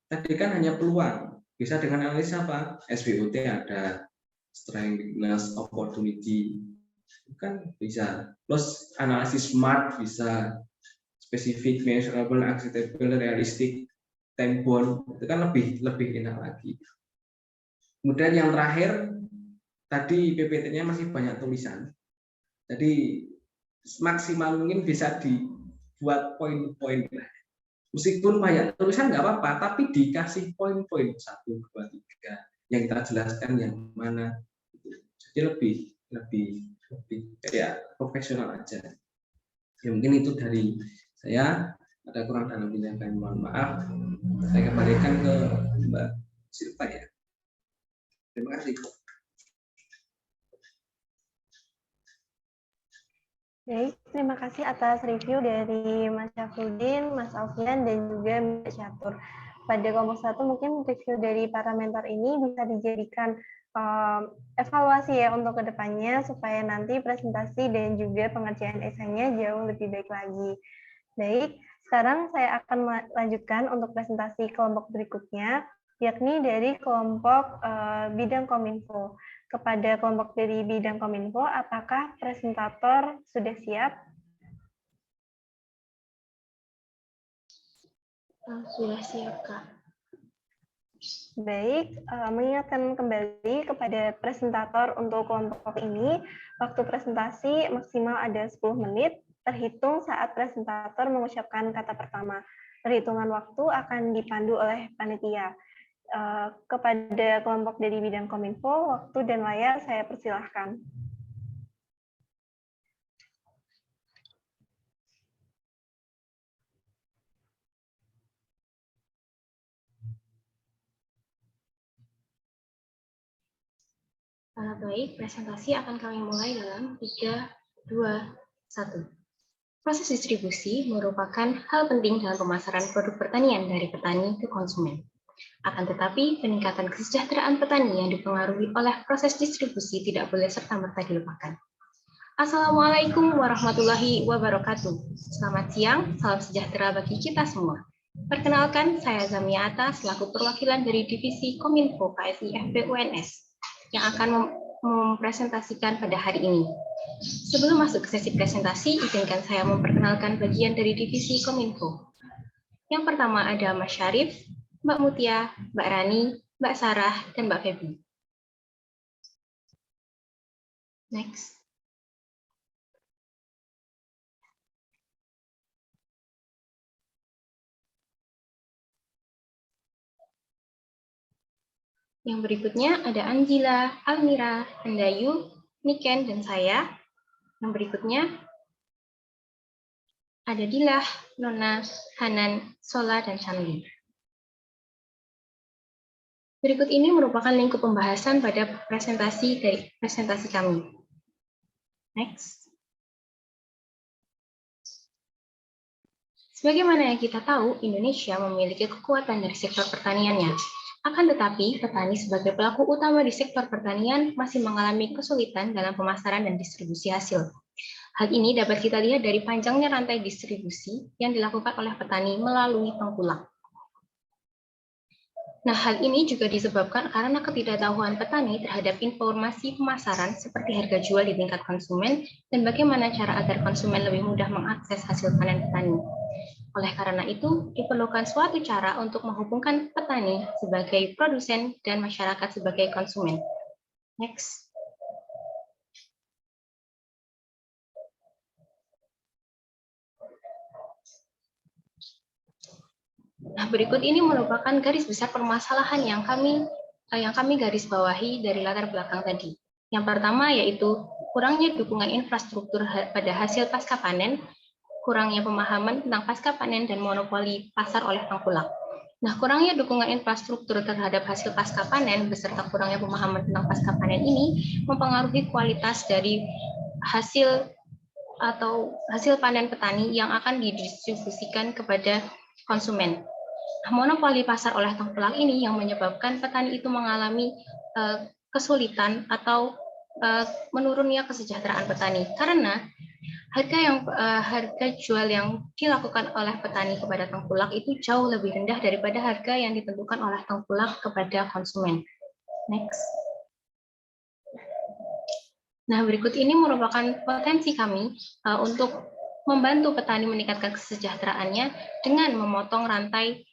Speaker 8: Tadi kan hanya peluang, bisa dengan analisis apa? SWOT ada, strength, weakness, opportunity, kan bisa. Plus analisis SMART bisa, spesifik, measurable, acceptable, realistic, time bound, itu kan lebih enak lagi. Kemudian yang terakhir, tadi PPT-nya masih banyak tulisan, jadi maksimal mungkin bisa dibuat poin-poin. Meskipun banyak tulisan nggak apa-apa, tapi dikasih poin-poin 1, 2, 3 yang kita jelaskan yang mana. Jadi lebih kayak profesional aja. Ya mungkin itu dari saya, ada kurang dan lebihnya kami mohon maaf. Saya kembalikan ke Mbak Silva ya. Terima kasih.
Speaker 1: Baik, terima kasih atas review dari Mas Syafruddin, Mas Alfian, dan juga Mbak Catur. Pada kelompok 1 mungkin review dari para mentor ini bisa dijadikan evaluasi ya untuk kedepannya, supaya nanti presentasi dan juga pengerjaan esainya jauh lebih baik lagi. Baik, sekarang saya akan melanjutkan untuk presentasi kelompok berikutnya, yakni dari kelompok bidang Kominfo. Kepada kelompok dari bidang Kominfo, apakah presentator sudah siap?
Speaker 2: Sudah siap, Kak.
Speaker 1: Baik, mengingatkan kembali kepada presentator untuk kelompok ini, waktu presentasi maksimal ada 10 menit, terhitung saat presentator mengucapkan kata pertama. Perhitungan waktu akan dipandu oleh panitia. Kepada kelompok dari bidang Kominfo, waktu dan layar saya persilahkan.
Speaker 2: Baik, presentasi akan kami mulai dalam 3, 2, 1. Proses distribusi merupakan hal penting dalam pemasaran produk pertanian dari petani ke konsumen. Akan tetapi, peningkatan kesejahteraan petani yang dipengaruhi oleh proses distribusi tidak boleh serta-merta dilupakan. Assalamualaikum warahmatullahi wabarakatuh. Selamat siang, salam sejahtera bagi kita semua. Perkenalkan, saya Zamia Atta selaku perwakilan dari Divisi Kominfo KSI FB UNS yang akan mempresentasikan pada hari ini. Sebelum masuk ke sesi presentasi, izinkan saya memperkenalkan bagian dari Divisi Kominfo. Yang pertama ada Mas Syarif, Mbak Mutia, Mbak Rani, Mbak Sarah, dan Mbak Feby. Next. Yang berikutnya ada Anjila, Almira, Hendayu, Niken, dan saya. Yang berikutnya ada Dilah, Nona, Hanan, Sola, dan Chanli. Berikut ini merupakan lingkup pembahasan pada presentasi dari presentasi kami. Next. Sebagaimana yang kita tahu, Indonesia memiliki kekuatan dari sektor pertaniannya. Akan tetapi, petani sebagai pelaku utama di sektor pertanian masih mengalami kesulitan dalam pemasaran dan distribusi hasil. Hal ini dapat kita lihat dari panjangnya rantai distribusi yang dilakukan oleh petani melalui tengkulak. Nah, hal ini juga disebabkan karena ketidaktahuan petani terhadap informasi pemasaran seperti harga jual di tingkat konsumen dan bagaimana cara agar konsumen lebih mudah mengakses hasil panen petani. Oleh karena itu, diperlukan suatu cara untuk menghubungkan petani sebagai produsen dan masyarakat sebagai konsumen. Next. berikut ini merupakan garis besar permasalahan yang kami garis bawahi dari latar belakang tadi. Yang pertama yaitu kurangnya dukungan infrastruktur pada hasil pasca panen, kurangnya pemahaman tentang pasca panen dan monopoli pasar oleh tengkulak. Nah, kurangnya dukungan infrastruktur terhadap hasil pasca panen beserta kurangnya pemahaman tentang pasca panen ini mempengaruhi kualitas dari hasil panen petani yang akan didistribusikan kepada konsumen. Monopoli pasar oleh tengkulak ini yang menyebabkan petani itu mengalami kesulitan atau menurunnya kesejahteraan petani karena harga jual yang dilakukan oleh petani kepada tengkulak itu jauh lebih rendah daripada harga yang ditentukan oleh tengkulak kepada konsumen. Next. Nah, berikut ini merupakan potensi kami untuk membantu petani meningkatkan kesejahteraannya dengan memotong rantai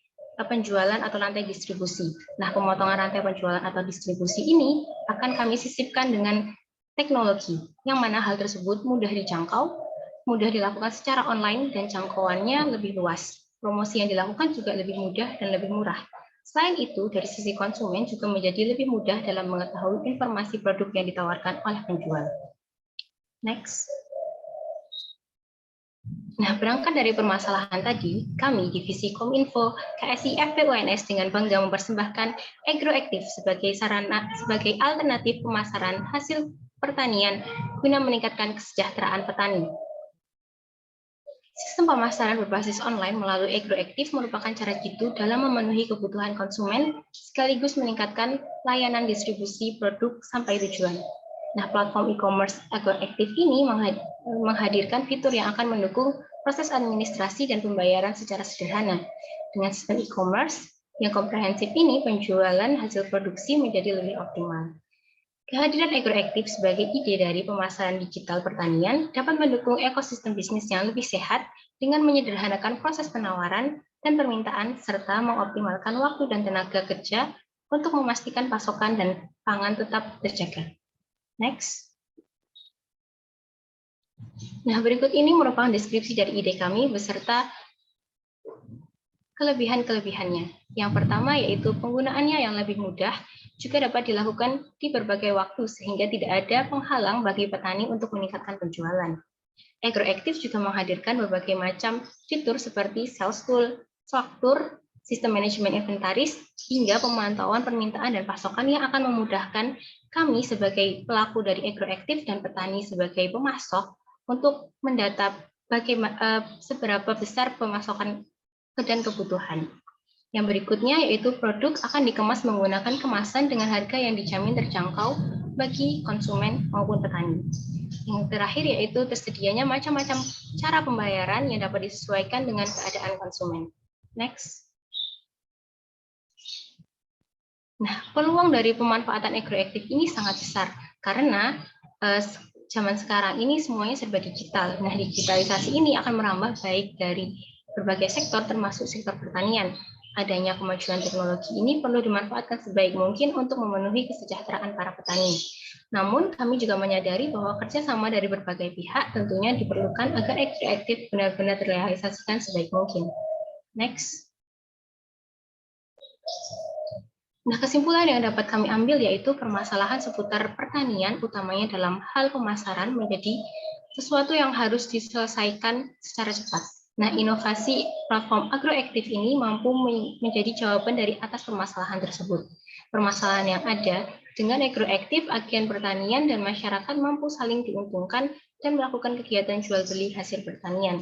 Speaker 2: penjualan atau rantai distribusi. Nah, pemotongan rantai penjualan atau distribusi ini akan kami sisipkan dengan teknologi, yang mana hal tersebut mudah dijangkau, mudah dilakukan secara online, dan jangkauannya lebih luas. Promosi yang dilakukan juga lebih mudah dan lebih murah. Selain itu, dari sisi konsumen juga menjadi lebih mudah dalam mengetahui informasi produk yang ditawarkan oleh penjual. Next. Nah, berangkat dari permasalahan tadi, kami Divisi Kominfo KSI FPUNS dengan bangga mempersembahkan Agroactive sebagai alternatif pemasaran hasil pertanian guna meningkatkan kesejahteraan petani. Sistem pemasaran berbasis online melalui Agroactive merupakan cara jitu dalam memenuhi kebutuhan konsumen sekaligus meningkatkan layanan distribusi produk sampai tujuan. Nah, platform e-commerce Agroactive ini menghadirkan fitur yang akan mendukung proses administrasi dan pembayaran secara sederhana. Dengan sistem e-commerce yang komprehensif ini, penjualan hasil produksi menjadi lebih optimal. Kehadiran Agroactive sebagai ide dari pemasaran digital pertanian dapat mendukung ekosistem bisnis yang lebih sehat dengan menyederhanakan proses penawaran dan permintaan serta mengoptimalkan waktu dan tenaga kerja untuk memastikan pasokan dan pangan tetap terjaga. Next. Nah, berikut ini merupakan deskripsi dari ide kami beserta kelebihan-kelebihannya. Yang pertama yaitu penggunaannya yang lebih mudah, juga dapat dilakukan di berbagai waktu sehingga tidak ada penghalang bagi petani untuk meningkatkan penjualan. Agroactive juga menghadirkan berbagai macam fitur seperti sales tool, struktur, sistem manajemen inventaris, hingga pemantauan permintaan dan pasokan yang akan memudahkan kami sebagai pelaku dari Agroactive dan petani sebagai pemasok untuk mendata seberapa besar pemasokan dan kebutuhan. Yang berikutnya yaitu produk akan dikemas menggunakan kemasan dengan harga yang dijamin terjangkau bagi konsumen maupun petani. Yang terakhir yaitu tersedianya macam-macam cara pembayaran yang dapat disesuaikan dengan keadaan konsumen. Next. Nah, peluang dari pemanfaatan Agroactive ini sangat besar karena zaman sekarang ini semuanya serba digital. Nah, digitalisasi ini akan merambah baik dari berbagai sektor termasuk sektor pertanian. Adanya kemajuan teknologi ini perlu dimanfaatkan sebaik mungkin untuk memenuhi kesejahteraan para petani. Namun, kami juga menyadari bahwa kerjasama dari berbagai pihak tentunya diperlukan agar Agroactive benar-benar terrealisasikan sebaik mungkin. Next. Nah, kesimpulan yang dapat kami ambil yaitu permasalahan seputar pertanian, utamanya dalam hal pemasaran, menjadi sesuatu yang harus diselesaikan secara cepat. Nah, inovasi platform Agroactive ini mampu menjadi jawaban dari atas permasalahan tersebut. Permasalahan yang ada dengan Agroactive, agen pertanian dan masyarakat mampu saling diuntungkan dan melakukan kegiatan jual beli hasil pertanian.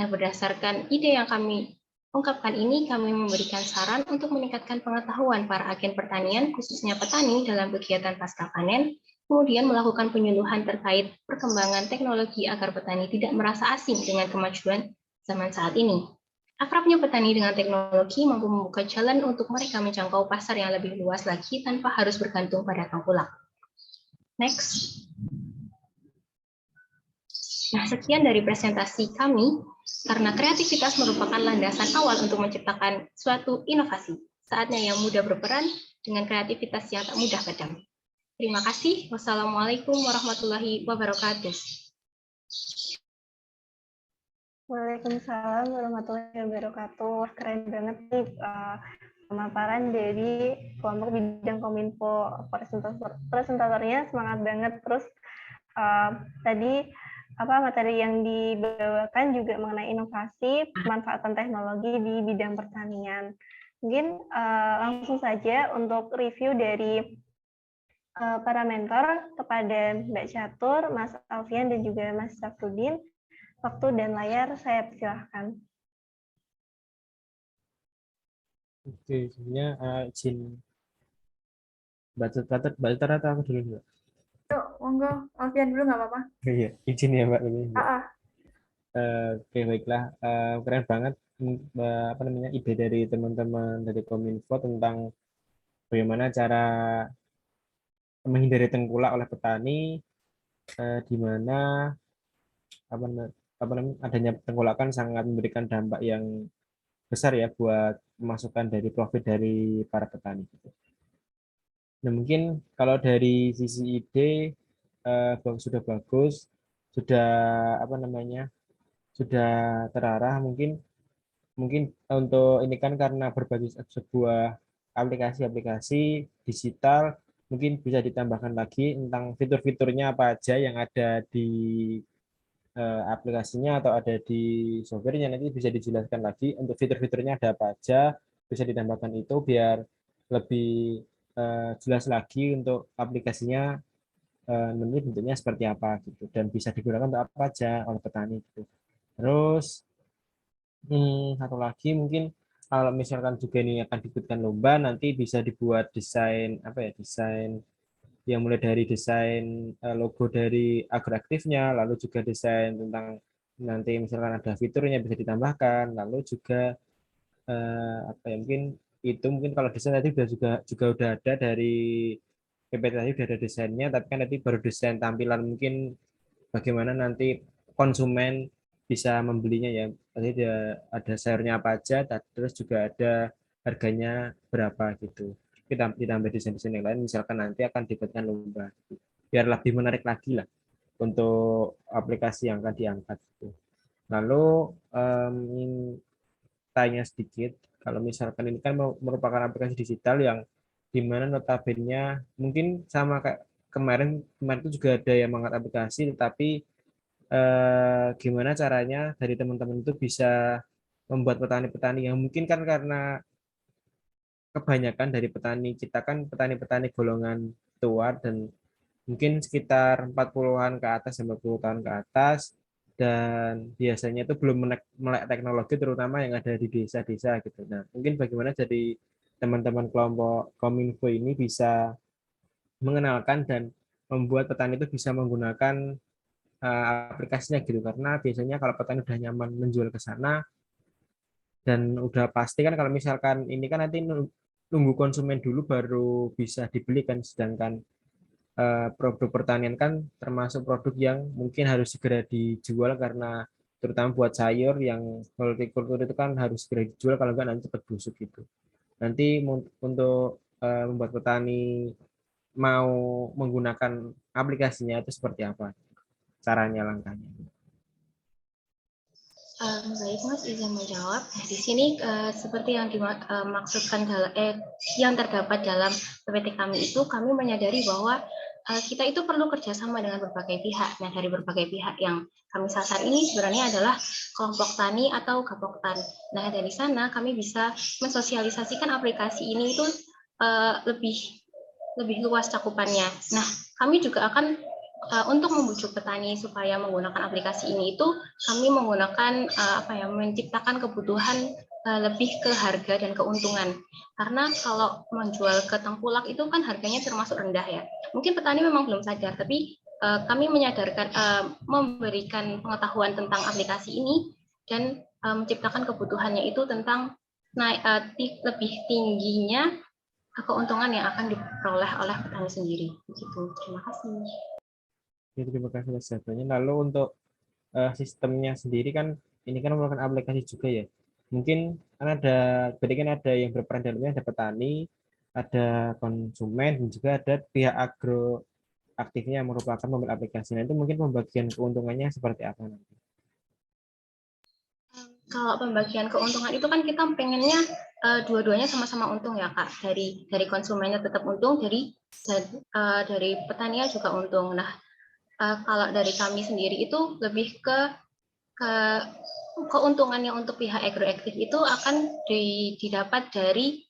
Speaker 2: Nah, berdasarkan ide yang kami ungkapkan ini, kami memberikan saran untuk meningkatkan pengetahuan para agen pertanian, khususnya petani dalam kegiatan pasca panen, kemudian melakukan penyuluhan terkait perkembangan teknologi agar petani tidak merasa asing dengan kemajuan zaman saat ini. Akrabnya petani dengan teknologi mampu membuka jalan untuk mereka menjangkau pasar yang lebih luas lagi tanpa harus bergantung pada tengkulak. Next. Nah, sekian dari presentasi kami. Karena kreativitas merupakan landasan awal untuk menciptakan suatu inovasi. Saatnya yang mudah berperan dengan kreativitas yang tak mudah padam. Terima kasih. Wassalamualaikum warahmatullahi wabarakatuh.
Speaker 1: Waalaikumsalam warahmatullahi wabarakatuh. Wah, keren banget nih pemaparan dari kelompok bidang Kominfo. Presentatornya semangat banget. Terus tadi materi yang dibawakan juga mengenai inovasi pemanfaatan teknologi di bidang pertanian. Mungkin langsung saja untuk review dari para mentor kepada Mbak Catur, Mas Alfian, dan juga Mas Safrudin. Waktu dan layar saya persilahkan.
Speaker 7: Oke, sebenarnya izin Mbak Catur atau aku dulu Mbak?
Speaker 6: Yuk, monggo, Alfian dulu nggak apa-apa.
Speaker 7: Iya, izin ya Mbak.
Speaker 6: Ah,
Speaker 7: Oke, baiklah. Keren banget apa namanya ide dari teman-teman dari Kominfo tentang bagaimana cara menghindari tengkulak oleh petani, di mana apa namanya adanya tengkulakan sangat memberikan dampak yang besar ya buat pemasukan dari profit dari para petani. Nah, mungkin kalau dari sisi ide sudah bagus, sudah apa namanya sudah terarah. Mungkin mungkin untuk ini kan karena berbasis sebuah aplikasi-aplikasi digital, mungkin bisa ditambahkan lagi tentang fitur-fiturnya apa aja yang ada di aplikasinya atau ada di softwarenya, nanti bisa dijelaskan lagi untuk fitur-fiturnya ada apa aja, bisa ditambahkan itu biar lebih jelas lagi untuk aplikasinya nanti bentuknya seperti apa gitu dan bisa digunakan untuk apa aja oleh petani gitu. Terus satu lagi mungkin kalau misalkan juga ini akan diikutkan lomba, nanti bisa dibuat desain apa ya, desain yang mulai dari desain logo dari agregatifnya, lalu juga desain tentang nanti misalkan ada fiturnya bisa ditambahkan, lalu juga apa ya, mungkin itu mungkin kalau desain tadi juga udah ada dari PPT tadi udah ada desainnya, tapi kan nanti baru desain tampilan mungkin bagaimana nanti konsumen bisa membelinya ya. Tadi ada sayurnya apa aja, terus juga ada harganya berapa gitu. Kita ditambah desain-desain yang lain, misalkan nanti akan dibuatkan lomba, biar lebih menarik lagi lah untuk aplikasi yang akan diangkat. Gitu. Lalu tanya sedikit, kalau misalkan ini kan merupakan aplikasi digital yang dimana notabene mungkin sama kayak kemarin itu juga ada yang mengangkat aplikasi, tetapi gimana caranya dari teman-teman itu bisa membuat petani-petani yang mungkin kan karena kebanyakan dari petani kita kan petani-petani golongan tua dan mungkin sekitar 40-an ke atas, 50 tahun ke atas, dan biasanya itu belum melek teknologi terutama yang ada di desa-desa gitu. Nah, mungkin bagaimana jadi teman-teman kelompok Kominfo ini bisa mengenalkan dan membuat petani itu bisa menggunakan aplikasinya gitu, karena biasanya kalau petani udah nyaman menjual ke sana dan udah pasti kan kalau misalkan ini kan nanti nunggu konsumen dulu baru bisa dibeli kan, sedangkan produk pertanian kan termasuk produk yang mungkin harus segera dijual karena terutama buat sayur yang hortikultur itu kan harus segera dijual kalau enggak nanti cepat busuk gitu. Nanti untuk membuat petani mau menggunakan aplikasinya itu seperti apa caranya, langkahnya?
Speaker 2: Baik Mas, izin menjawab. Di sini seperti yang dimaksudkan yang terdapat dalam PPT kami itu, kami menyadari bahwa kita itu perlu kerjasama dengan berbagai pihak. Nah, dari berbagai pihak yang kami sasar ini sebenarnya adalah kelompok tani atau gapoktan. Nah, dari sana kami bisa mensosialisasikan aplikasi ini itu lebih luas cakupannya. Nah, kami juga akan untuk membujuk petani supaya menggunakan aplikasi ini itu kami menggunakan menciptakan kebutuhan lebih ke harga dan keuntungan. Karena kalau menjual ke tengkulak itu kan harganya termasuk rendah ya. Mungkin petani memang belum sadar, tapi kami menyadarkan, memberikan pengetahuan tentang aplikasi ini dan menciptakan kebutuhannya itu tentang lebih tingginya keuntungan yang akan diperoleh oleh petani sendiri. Begitu. Terima kasih.
Speaker 7: Terima kasih atas jawabannya. Lalu untuk sistemnya sendiri kan ini kan merupakan aplikasi juga ya. Mungkin kan berarti kan ada yang berperan dalamnya, ada petani, ada konsumen, dan juga ada pihak agro aktifnya yang merupakan pemilik aplikasi. Nah, itu mungkin pembagian keuntungannya seperti apa nanti?
Speaker 2: Kalau pembagian keuntungan itu kan kita pengennya dua-duanya sama-sama untung ya Kak. Dari konsumennya tetap untung, dari petaninya juga untung. Nah, kalau dari kami sendiri itu lebih ke keuntungannya untuk pihak agroaktif itu akan didapat dari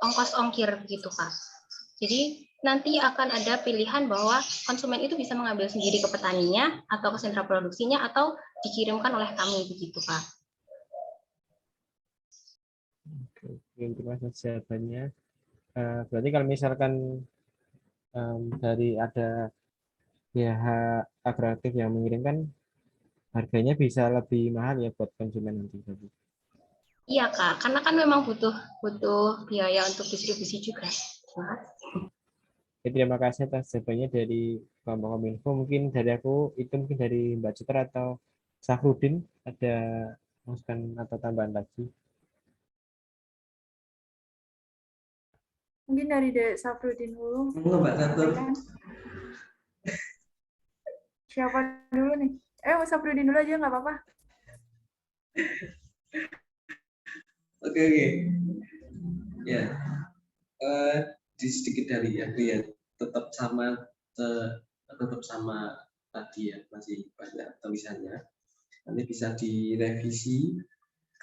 Speaker 2: ongkos ongkir gitu Kak. Jadi nanti akan ada pilihan bahwa konsumen itu bisa mengambil sendiri ke petaninya atau ke sentra produksinya atau dikirimkan oleh kami begitu Kak.
Speaker 7: Terima kasih jawabannya. Berarti kalau misalkan dari ada pihak agroaktif yang mengirimkan, harganya bisa lebih mahal ya buat konsumen nanti.
Speaker 2: Iya Kak, karena kan memang butuh biaya untuk distribusi juga.
Speaker 7: Oke, terima kasih atas jawabannya dari kelompok Kominfo. Mungkin dari aku itu mungkin dari Mbak Citra atau Safrudin ada masukan atau tambahan lagi.
Speaker 6: Mungkin dari Dek Safrudin dulu.
Speaker 8: Mbak Catur.
Speaker 6: Siapa dulu nih? Safrudin dulu aja nggak apa-apa.
Speaker 8: Oke. Ya, di sedikit dari aku ya tetap sama tadi ya, masih banyak tulisannya. Nanti bisa direvisi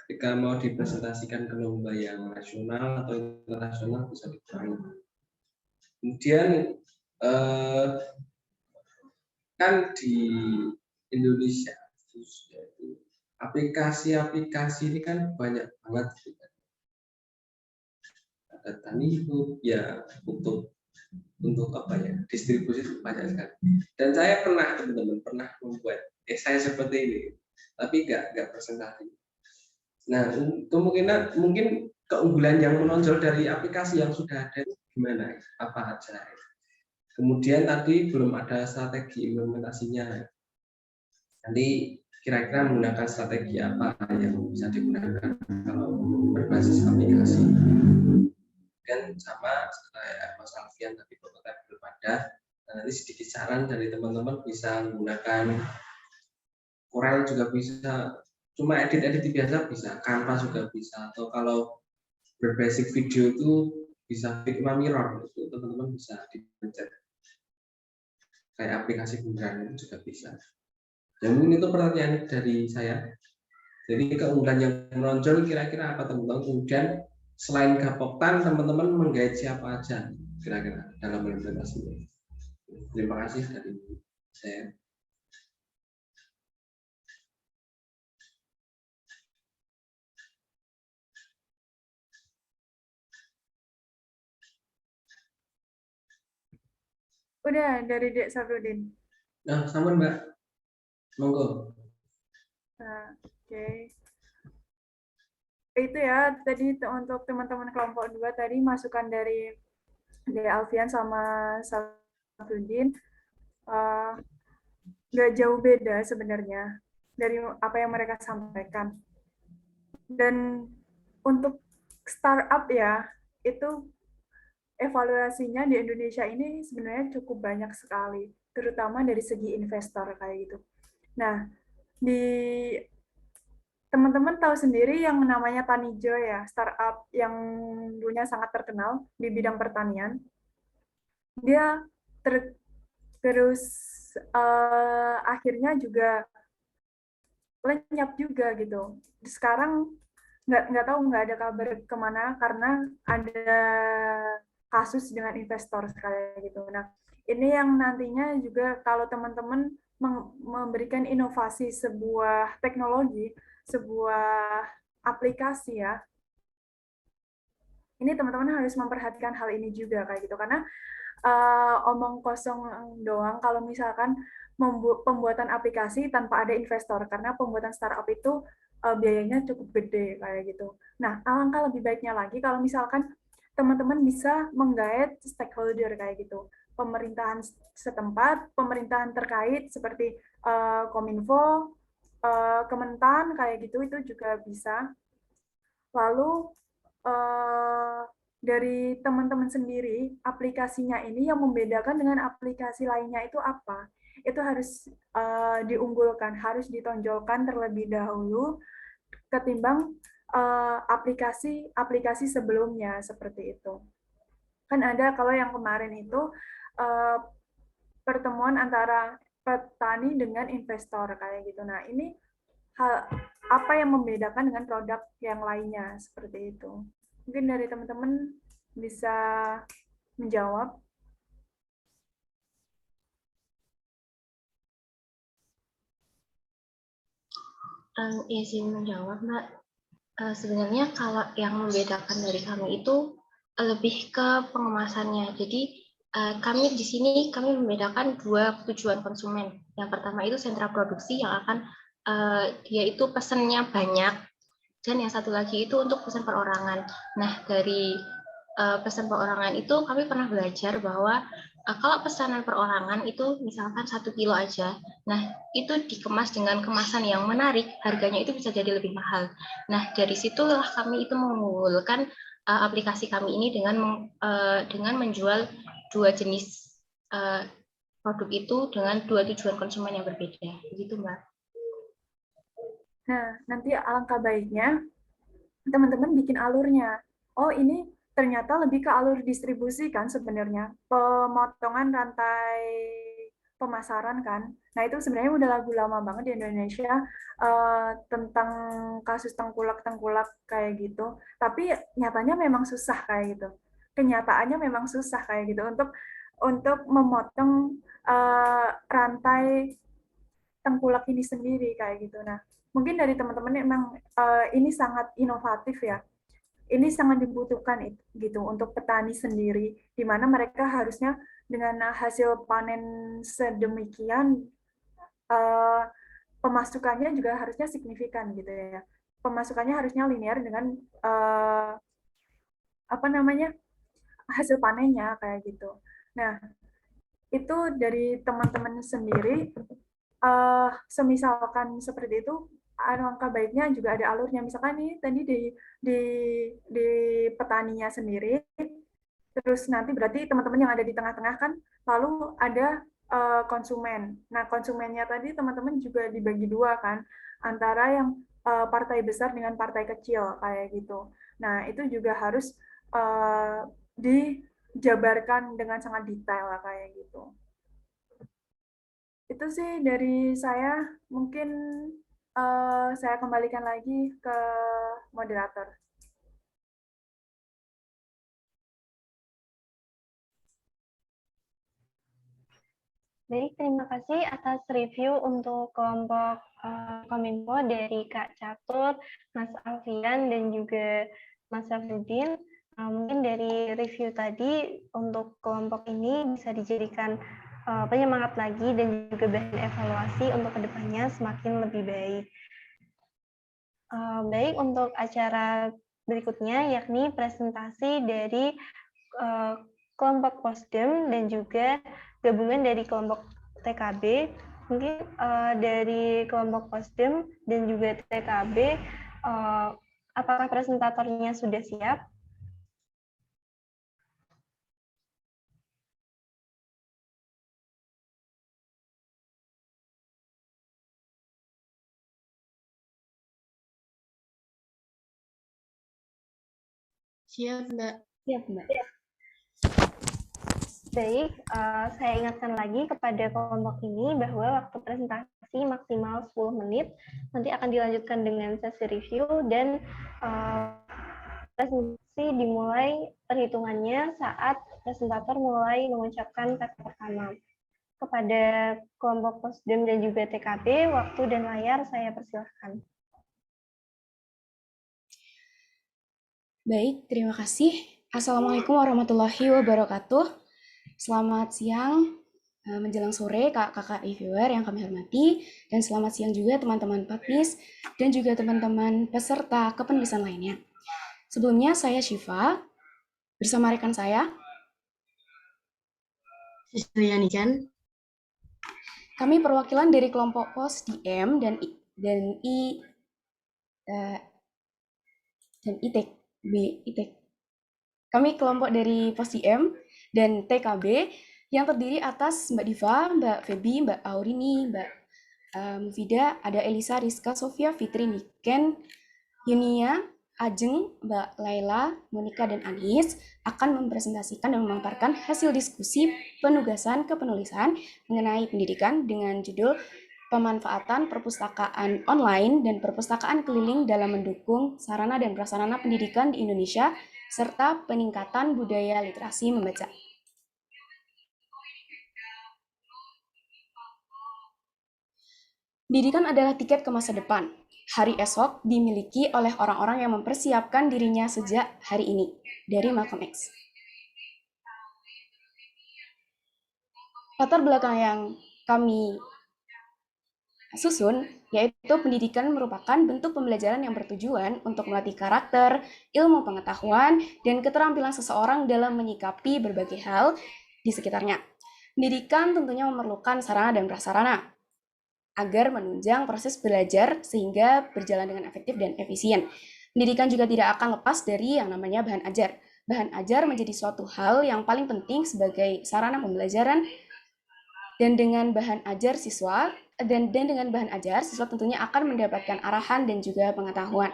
Speaker 8: ketika mau dipresentasikan ke lomba yang nasional atau internasional bisa dikurangi. Kemudian kan di Indonesia aplikasi-aplikasi ini kan banyak banget. Ada Tanihood ya untuk apa ya, distribusi itu banyak sekali. Dan saya teman-teman pernah membuat esai seperti ini, tapi nggak presentasi. Nah, mungkin keunggulan yang menonjol dari aplikasi yang sudah ada itu gimana? Apa aja? Kemudian tadi belum ada strategi implementasinya. Nanti kira-kira menggunakan strategi apa yang bisa digunakan kalau berbasis aplikasi. Dan sama kayak Mas Alfian tadi prototipe belum ada. Nanti sedikit saran dari teman-teman bisa menggunakan Corel juga bisa, cuma edit biasa bisa, Canva juga bisa, atau kalau berbasic video itu bisa Figma Mirror, itu teman-teman bisa dipencet kayak aplikasi beneran itu juga bisa. Dan mungkin itu pertanyaan dari saya. Jadi keunggulan yang menonjol kira-kira apa teman-teman? Kemudian selain Gapoktan, teman-teman menggait siapa aja kira-kira dalam implementasinya? Terima kasih dari saya.
Speaker 6: Udah dari Dek Safrudin.
Speaker 8: Nah, sama Mbak. Monggo.
Speaker 6: Nah, oke. Itu ya tadi untuk teman-teman kelompok 2 tadi masukan dari Dek Alfian sama Safrudin nggak jauh beda sebenarnya dari apa yang mereka sampaikan. Dan untuk startup ya, itu evaluasinya di Indonesia ini sebenarnya cukup banyak sekali, terutama dari segi investor kayak gitu. Nah, di teman-teman tahu sendiri yang namanya Tanijo ya, startup yang dulunya sangat terkenal di bidang pertanian. Dia terus akhirnya juga lenyap juga gitu. Sekarang nggak tahu, nggak ada kabar kemana karena ada kasus dengan investor kayak gitu. Nah, ini yang nantinya juga kalau teman-teman memberikan inovasi sebuah teknologi, sebuah aplikasi ya, ini teman-teman harus memperhatikan hal ini juga kayak gitu, karena omong kosong doang kalau misalkan pembuatan aplikasi tanpa ada investor, karena pembuatan startup itu biayanya cukup gede kayak gitu. Nah, alangkah lebih baiknya lagi kalau misalkan teman-teman bisa menggait stakeholder kayak gitu, pemerintahan setempat, pemerintahan terkait seperti Kominfo, Kementan kayak gitu, itu juga bisa. Lalu dari teman-teman sendiri, aplikasinya ini yang membedakan dengan aplikasi lainnya itu apa? Itu harus diunggulkan, harus ditonjolkan terlebih dahulu, ketimbang aplikasi sebelumnya seperti itu. Kan ada kalau yang kemarin itu pertemuan antara petani dengan investor kayak gitu. Nah, ini hal apa yang membedakan dengan produk yang lainnya seperti itu. Mungkin dari teman-teman bisa menjawab.
Speaker 2: Iya sih menjawab, Mbak. Sebenarnya kalau yang membedakan dari kami itu lebih ke pengemasannya. Jadi kami di sini kami membedakan dua tujuan konsumen. Yang pertama itu sentra produksi yang akan dia itu pesannya banyak, dan yang satu lagi itu untuk pesan perorangan. Nah, dari pesan perorangan itu kami pernah belajar bahwa kalau pesanan perorangan itu misalkan 1 kilo aja, nah itu dikemas dengan kemasan yang menarik, harganya itu bisa jadi lebih mahal. Nah, dari situlah kami itu mengunggulkan aplikasi kami ini dengan menjual dua jenis produk itu dengan dua tujuan konsumen yang berbeda. Begitu, Mbak.
Speaker 6: Nah, nanti alangkah baiknya teman-teman bikin alurnya. Oh, ini ternyata lebih ke alur distribusi kan sebenarnya. Pemotongan rantai pemasaran kan. Nah, itu sebenarnya udah lagu lama banget di Indonesia tentang kasus tengkulak-tengkulak kayak gitu. Tapi nyatanya memang susah kayak gitu. Kenyataannya memang susah kayak gitu untuk memotong rantai tengkulak ini sendiri kayak gitu. Nah, mungkin dari teman-teman memang ini sangat inovatif ya. Ini sangat dibutuhkan gitu untuk petani sendiri, di mana mereka harusnya dengan hasil panen sedemikian pemasukannya juga harusnya signifikan gitu ya. Pemasukannya harusnya linear dengan apa namanya hasil panennya kayak gitu. Nah, itu dari teman-teman sendiri. Semisalkan seperti itu, alangkah baiknya juga ada alurnya. Misalkan ini tadi di petaninya sendiri, terus nanti berarti teman-teman yang ada di tengah-tengah kan, lalu ada konsumen. Nah, konsumennya tadi teman-teman juga dibagi dua kan, antara yang partai besar dengan partai kecil kayak gitu. Nah, itu juga harus dijabarkan dengan sangat detail lah kayak gitu. Itu sih dari saya. Mungkin saya kembalikan lagi ke moderator.
Speaker 1: Baik, terima kasih atas review untuk kelompok Kominfo dari Kak Catur, Mas Alfian, dan juga Mas Safruddin. Mungkin dari review tadi untuk kelompok ini bisa dijadikan penyemangat lagi dan juga bahan evaluasi untuk kedepannya semakin lebih baik. Baik, untuk acara berikutnya yakni presentasi dari kelompok Posdem dan juga gabungan dari kelompok TKB. Mungkin dari kelompok Posdem dan juga TKB, apakah presentatornya sudah siap?
Speaker 2: Siap, Mbak.
Speaker 1: Siap, Mbak. Baik, saya ingatkan lagi kepada kelompok ini bahwa waktu presentasi maksimal 10 menit, nanti akan dilanjutkan dengan sesi review dan presentasi dimulai perhitungannya saat presentator mulai mengucapkan kata pertama. Kepada kelompok Posdem dan juga TKB, waktu dan layar saya persilahkan.
Speaker 9: Baik, terima kasih. Assalamualaikum warahmatullahi wabarakatuh. Selamat siang, menjelang sore kakak-kakak reviewer yang kami hormati, dan selamat siang juga teman-teman Patmis dan juga teman-teman peserta kepenulisan lainnya. Sebelumnya saya Syifa, bersama rekan saya,
Speaker 2: Sisriani kan?
Speaker 9: Kami perwakilan dari kelompok POS DM dan ITEK. Kami kelompok dari POS DM dan TKB yang terdiri atas Mbak Diva, Mbak Feby, Mbak Aurini, Mbak Mufida, ada Elisa, Rizka, Sofia, Fitri, Niken, Yunia, Ajeng, Mbak Laila, Monika, dan Anis akan mempresentasikan dan memaparkan hasil diskusi penugasan kepenulisan mengenai pendidikan dengan judul pemanfaatan perpustakaan online dan perpustakaan keliling dalam mendukung sarana dan prasarana pendidikan di Indonesia serta peningkatan budaya literasi membaca. Pendidikan adalah tiket ke masa depan. Hari esok dimiliki oleh orang-orang yang mempersiapkan dirinya sejak hari ini. Dari Malcolm X. Latar belakang yang kami susun, yaitu pendidikan merupakan bentuk pembelajaran yang bertujuan untuk melatih karakter, ilmu pengetahuan, dan keterampilan seseorang dalam menyikapi berbagai hal di sekitarnya. Pendidikan tentunya memerlukan sarana dan prasarana agar menunjang proses belajar sehingga berjalan dengan efektif dan efisien. Pendidikan juga tidak akan lepas dari yang namanya bahan ajar. Bahan ajar menjadi suatu hal yang paling penting sebagai sarana pembelajaran, dan dengan bahan ajar siswa tentunya akan mendapatkan arahan dan juga pengetahuan.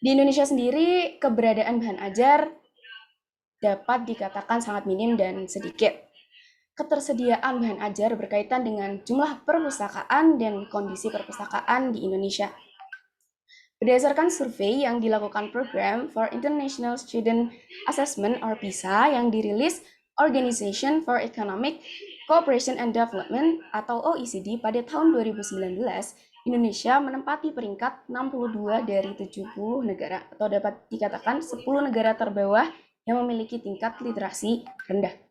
Speaker 9: Di Indonesia sendiri, keberadaan bahan ajar dapat dikatakan sangat minim dan sedikit. Ketersediaan bahan ajar berkaitan dengan jumlah perpustakaan dan kondisi perpustakaan di Indonesia. Berdasarkan survei yang dilakukan Program for International Student Assessment or PISA yang dirilis Organization for Economic Cooperation and Development atau OECD pada tahun 2019, Indonesia menempati peringkat 62 dari 70 negara atau dapat dikatakan 10 negara terbawah yang memiliki tingkat literasi rendah.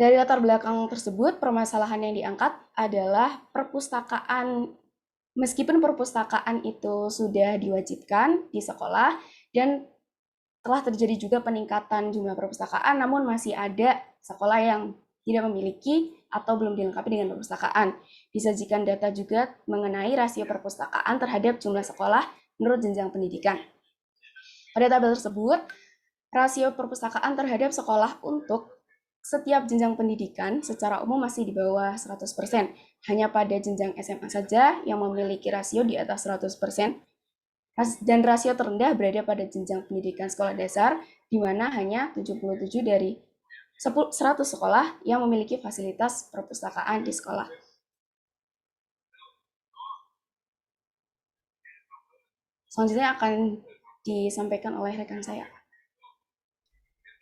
Speaker 9: Dari latar belakang tersebut, permasalahan yang diangkat adalah perpustakaan. Meskipun perpustakaan itu sudah diwajibkan di sekolah dan telah terjadi juga peningkatan jumlah perpustakaan, namun masih ada sekolah yang tidak memiliki atau belum dilengkapi dengan perpustakaan. Disajikan data juga mengenai rasio perpustakaan terhadap jumlah sekolah menurut jenjang pendidikan. Pada tabel tersebut, rasio perpustakaan terhadap sekolah untuk setiap jenjang pendidikan secara umum masih di bawah 100%. Hanya pada jenjang SMA saja yang memiliki rasio di atas 100%. Dan rasio terendah berada pada jenjang pendidikan sekolah dasar, di mana hanya 77 dari 100 sekolah yang memiliki fasilitas perpustakaan di sekolah. Selanjutnya akan disampaikan oleh rekan saya.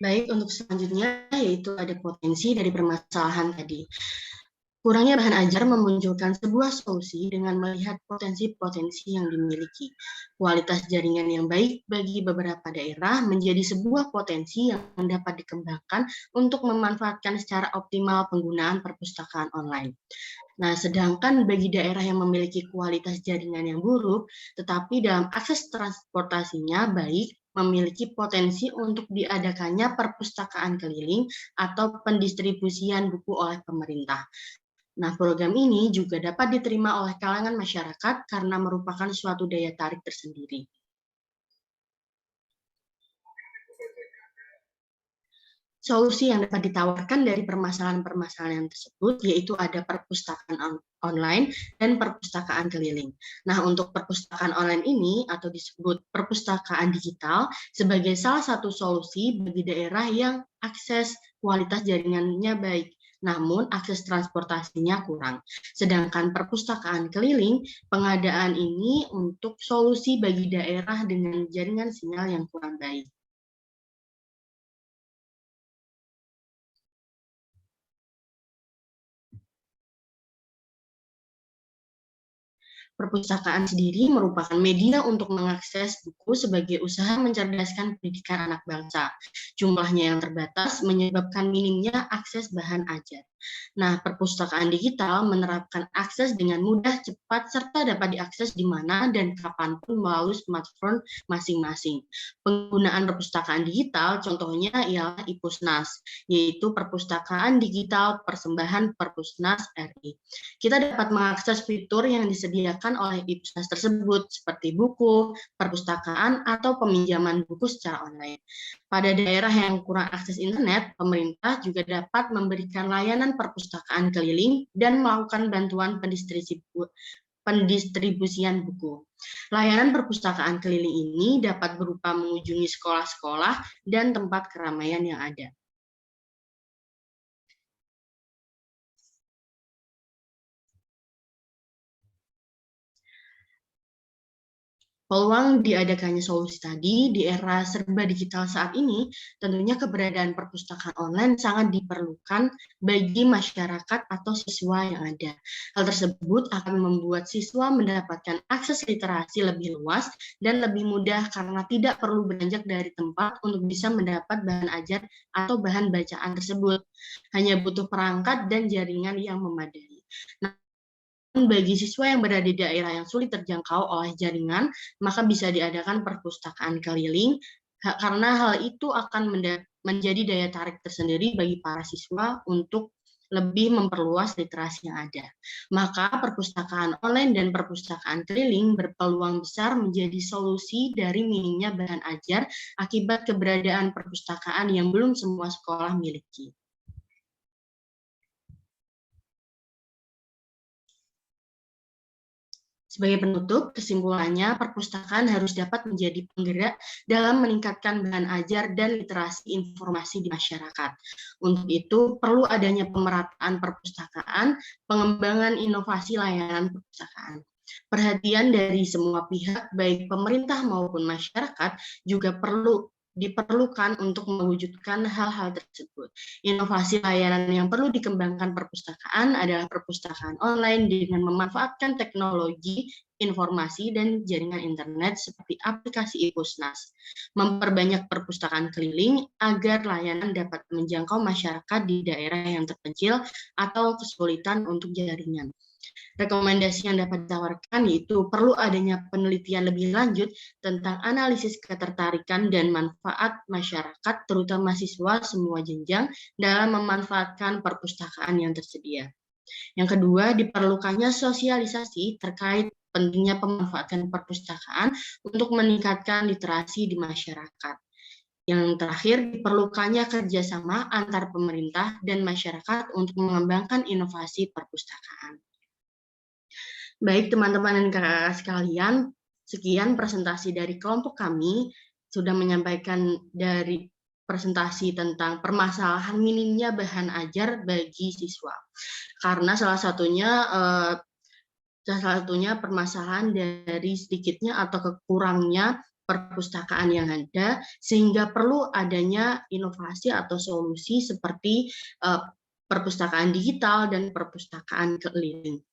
Speaker 10: Baik, untuk selanjutnya yaitu ada potensi dari permasalahan tadi. Kurangnya bahan ajar memunculkan sebuah solusi dengan melihat potensi-potensi yang dimiliki. Kualitas jaringan yang baik bagi beberapa daerah menjadi sebuah potensi yang dapat dikembangkan untuk memanfaatkan secara optimal penggunaan perpustakaan online. Nah, sedangkan bagi daerah yang memiliki kualitas jaringan yang buruk, tetapi dalam akses transportasinya baik, memiliki potensi untuk diadakannya perpustakaan keliling atau pendistribusian buku oleh pemerintah. Nah, program ini juga dapat diterima oleh kalangan masyarakat karena merupakan suatu daya tarik tersendiri. Solusi yang dapat ditawarkan dari permasalahan-permasalahan tersebut yaitu ada perpustakaan online dan perpustakaan keliling. Nah, untuk perpustakaan online ini atau disebut perpustakaan digital sebagai salah satu solusi bagi daerah yang akses kualitas jaringannya baik, namun akses transportasinya kurang. Sedangkan perpustakaan keliling, pengadaan ini untuk solusi bagi daerah dengan jaringan sinyal yang kurang baik. Perpustakaan sendiri merupakan media untuk mengakses buku sebagai usaha mencerdaskan pendidikan anak bangsa. Jumlahnya yang terbatas menyebabkan minimnya akses bahan ajar. Nah, perpustakaan digital menerapkan akses dengan mudah, cepat, serta dapat diakses di mana dan kapanpun melalui smartphone masing-masing. Penggunaan perpustakaan digital contohnya ialah IPUSNAS, yaitu Perpustakaan Digital Persembahan Perpusnas RI. Kita dapat mengakses fitur yang disediakan oleh IPUSNAS tersebut, seperti buku, perpustakaan, atau peminjaman buku secara online. Pada daerah yang kurang akses internet, pemerintah juga dapat memberikan layanan perpustakaan keliling dan melakukan bantuan pendistribusian buku. Layanan perpustakaan keliling ini dapat berupa mengunjungi sekolah-sekolah dan tempat keramaian yang ada. Peluang diadakannya solusi tadi di era serba digital saat ini, tentunya keberadaan perpustakaan online sangat diperlukan bagi masyarakat atau siswa yang ada. Hal tersebut akan membuat siswa mendapatkan akses literasi lebih luas dan lebih mudah karena tidak perlu beranjak dari tempat untuk bisa mendapat bahan ajar atau bahan bacaan tersebut. Hanya butuh perangkat dan jaringan yang memadai. Nah, bagi siswa yang berada di daerah yang sulit terjangkau oleh jaringan, maka bisa diadakan perpustakaan keliling, karena hal itu akan menjadi daya tarik tersendiri bagi para siswa untuk lebih memperluas literasi yang ada. Maka perpustakaan online dan perpustakaan keliling berpeluang besar menjadi solusi dari minimnya bahan ajar akibat keberadaan perpustakaan yang belum semua sekolah miliki. Sebagai penutup, kesimpulannya perpustakaan harus dapat menjadi penggerak dalam meningkatkan bahan ajar dan literasi informasi di masyarakat. Untuk itu, perlu adanya pemerataan perpustakaan, pengembangan inovasi layanan perpustakaan. Perhatian dari semua pihak, baik pemerintah maupun masyarakat, juga diperlukan untuk mewujudkan hal-hal tersebut. Inovasi layanan yang perlu dikembangkan perpustakaan adalah perpustakaan online dengan memanfaatkan teknologi, informasi, dan jaringan internet seperti aplikasi IPUSNAS. Memperbanyak perpustakaan keliling agar layanan dapat menjangkau masyarakat di daerah yang terpencil atau kesulitan untuk jaringan. Rekomendasi yang dapat ditawarkan yaitu perlu adanya penelitian lebih lanjut tentang analisis ketertarikan dan manfaat masyarakat, terutama siswa semua jenjang, dalam memanfaatkan perpustakaan yang tersedia. Yang kedua, diperlukannya sosialisasi terkait pentingnya pemanfaatan perpustakaan untuk meningkatkan literasi di masyarakat. Yang terakhir, diperlukannya kerjasama antar pemerintah dan masyarakat untuk mengembangkan inovasi perpustakaan. Baik teman-teman dan kakak-kakak sekalian, sekian presentasi dari kelompok kami, sudah menyampaikan dari presentasi tentang permasalahan minimnya bahan ajar bagi siswa. Karena salah satunya permasalahan dari sedikitnya atau kekurangnya perpustakaan yang ada, sehingga perlu adanya inovasi atau solusi seperti perpustakaan digital dan perpustakaan keliling.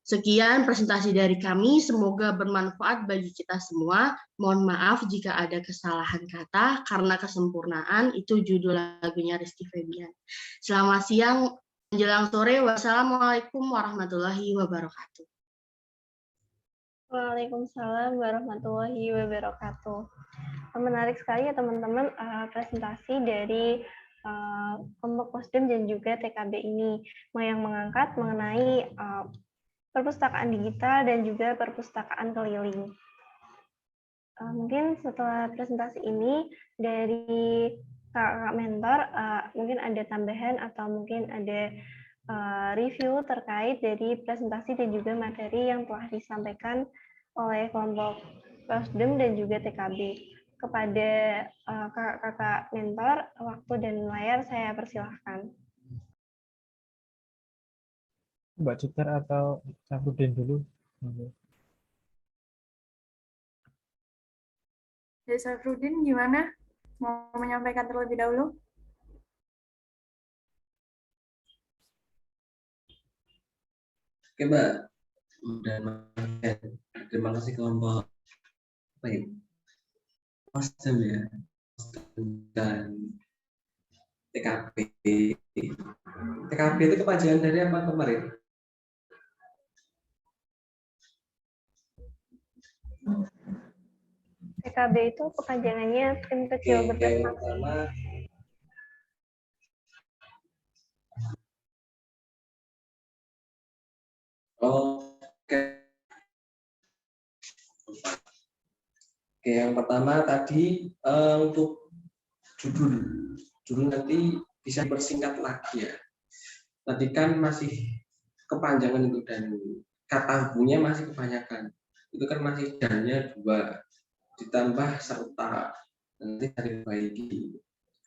Speaker 10: Sekian presentasi dari kami, semoga bermanfaat bagi kita semua. Mohon maaf jika ada kesalahan kata, karena kesempurnaan itu judul lagunya Rizky Febian. Selamat siang, menjelang sore. Wassalamualaikum warahmatullahi wabarakatuh.
Speaker 1: Waalaikumsalam warahmatullahi wabarakatuh. Menarik sekali ya teman-teman presentasi dari kelompok Posdim dan juga TKB ini yang mengangkat mengenai perpustakaan digital dan juga perpustakaan keliling. Mungkin setelah presentasi ini dari kakak mentor, mungkin ada tambahan atau mungkin ada review terkait dari presentasi dan juga materi yang telah disampaikan oleh kelompok Posdim dan juga TKB. Kepada kakak mentor, waktu dan layar saya persilahkan.
Speaker 7: Mbak Citer atau Syafruddin dulu.
Speaker 6: Jadi Syafruddin gimana? Mau menyampaikan terlebih dahulu?
Speaker 8: Oke, Mbak. Terima kasih kelompok Posdim ya. Dan TKB. TKB itu kepanjangan dari apa kemarin?
Speaker 1: PKB itu kepanjangannya tim kecil
Speaker 8: Yang
Speaker 1: berprestasi.
Speaker 8: pertama Oke. Oke, yang pertama tadi untuk judul nanti bisa dipersingkat lagi ya. Tadi kan masih kepanjangan itu dan kata hubungnya masih kebanyakan. Itu kan masih dannya 2 ditambah serta nanti dari baiki.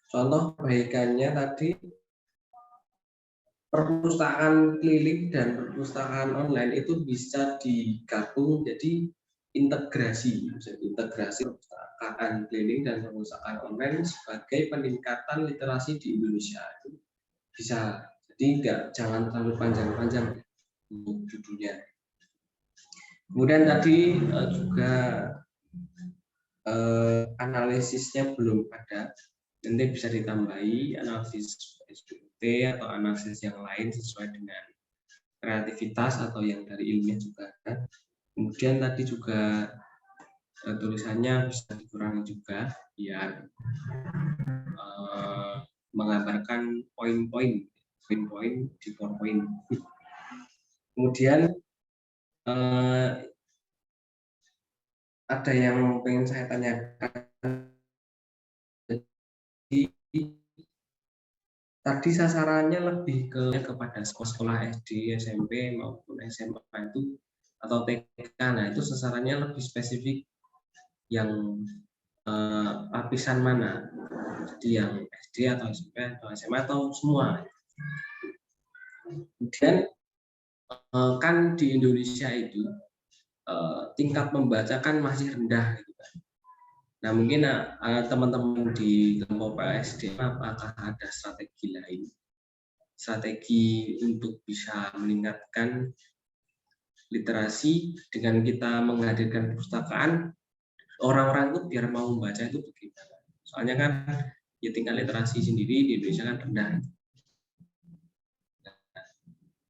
Speaker 8: Contoh kebaikannya tadi perpustakaan keliling dan perpustakaan online itu bisa digabung jadi integrasi perpustakaan keliling dan perpustakaan online sebagai peningkatan literasi di Indonesia. Itu bisa, jadi jangan terlalu panjang-panjang untuk judulnya. Kemudian tadi juga analisisnya belum ada, nanti bisa ditambahi analisis SBT atau analisis yang lain sesuai dengan kreativitas atau yang dari ilmiah juga. Kemudian tadi juga tulisannya bisa dikurangi juga biar menggambarkan poin-poin di PowerPoint. Kemudian ada yang pengen saya tanyakan. Jadi, tadi sasarannya lebih kepada sekolah SD, SMP maupun SMA itu atau TK. Nah, itu sasarannya lebih spesifik yang lapisan mana? Jadi yang SD atau SMP atau SMA atau semua. Kemudian kan di Indonesia itu tingkat membaca kan masih rendah gitu kan. Nah, mungkin teman-teman di kelompok PSD apakah ada strategi lain, strategi untuk bisa meningkatkan literasi dengan kita menghadirkan perpustakaan, orang-orang itu biar mau membaca itu bagaimana? Soalnya kan ya tingkat literasi sendiri di Indonesia kan rendah.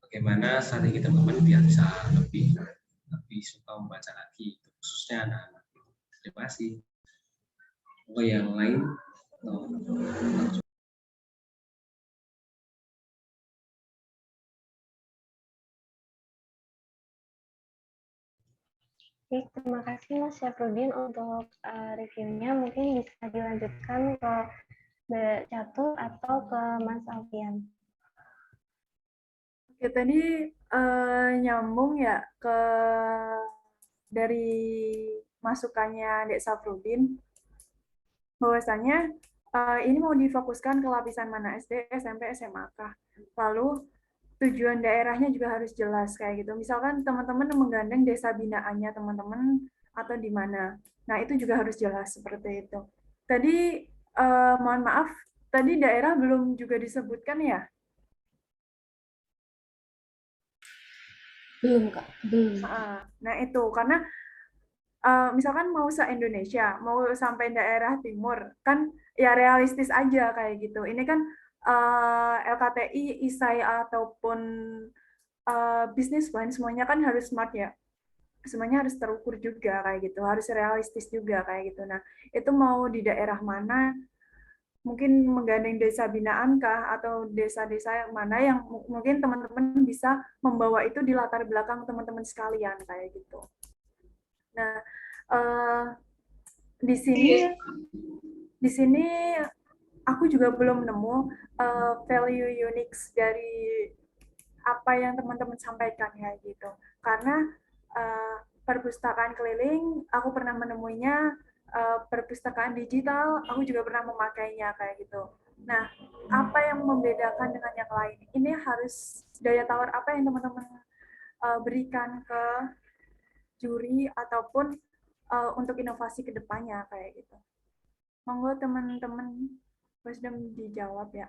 Speaker 8: Bagaimana strategi teman-teman biar bisa lebih suka membaca lagi, khususnya anak-anak. Terima kasih. Oh, yang lain?
Speaker 1: Oke, terima kasih Mas Syafruddin untuk reviewnya. Mungkin bisa dilanjutkan ke Mbak Catur atau ke Mas Alfian.
Speaker 6: Oke, tadi nyambung ya ke dari masukannya Dek Safrudin, bahwasanya ini mau difokuskan ke lapisan mana, SD, SMP, SMA kah? Lalu tujuan daerahnya juga harus jelas kayak gitu. Misalkan teman-teman menggandeng desa binaannya teman-teman atau di mana. Nah, itu juga harus jelas seperti itu. Tadi mohon maaf, tadi daerah belum juga disebutkan ya?
Speaker 9: Belum, Kak. Belum.
Speaker 6: Nah, itu karena misalkan mau se-Indonesia, mau sampai daerah timur, kan ya realistis aja kayak gitu. Ini kan LKTI, ISAI ataupun business plan semuanya kan harus smart ya. Semuanya harus terukur juga kayak gitu, harus realistis juga kayak gitu. Nah, itu mau di daerah mana, mungkin menggandeng desa binaan kah atau desa-desa yang mana yang mungkin teman-teman bisa membawa itu di latar belakang teman-teman sekalian kayak gitu. Nah, di sini aku juga belum nemu value unique dari apa yang teman-teman sampaikan ya gitu. Karena perpustakaan keliling, aku pernah menemuinya, perpustakaan digital, aku juga pernah memakainya kayak gitu. Nah, apa yang membedakan dengan yang lain? Ini harus daya tawar apa yang teman-teman berikan ke juri ataupun untuk inovasi ke depannya kayak gitu. Monggo teman-teman Wisdom dijawab ya.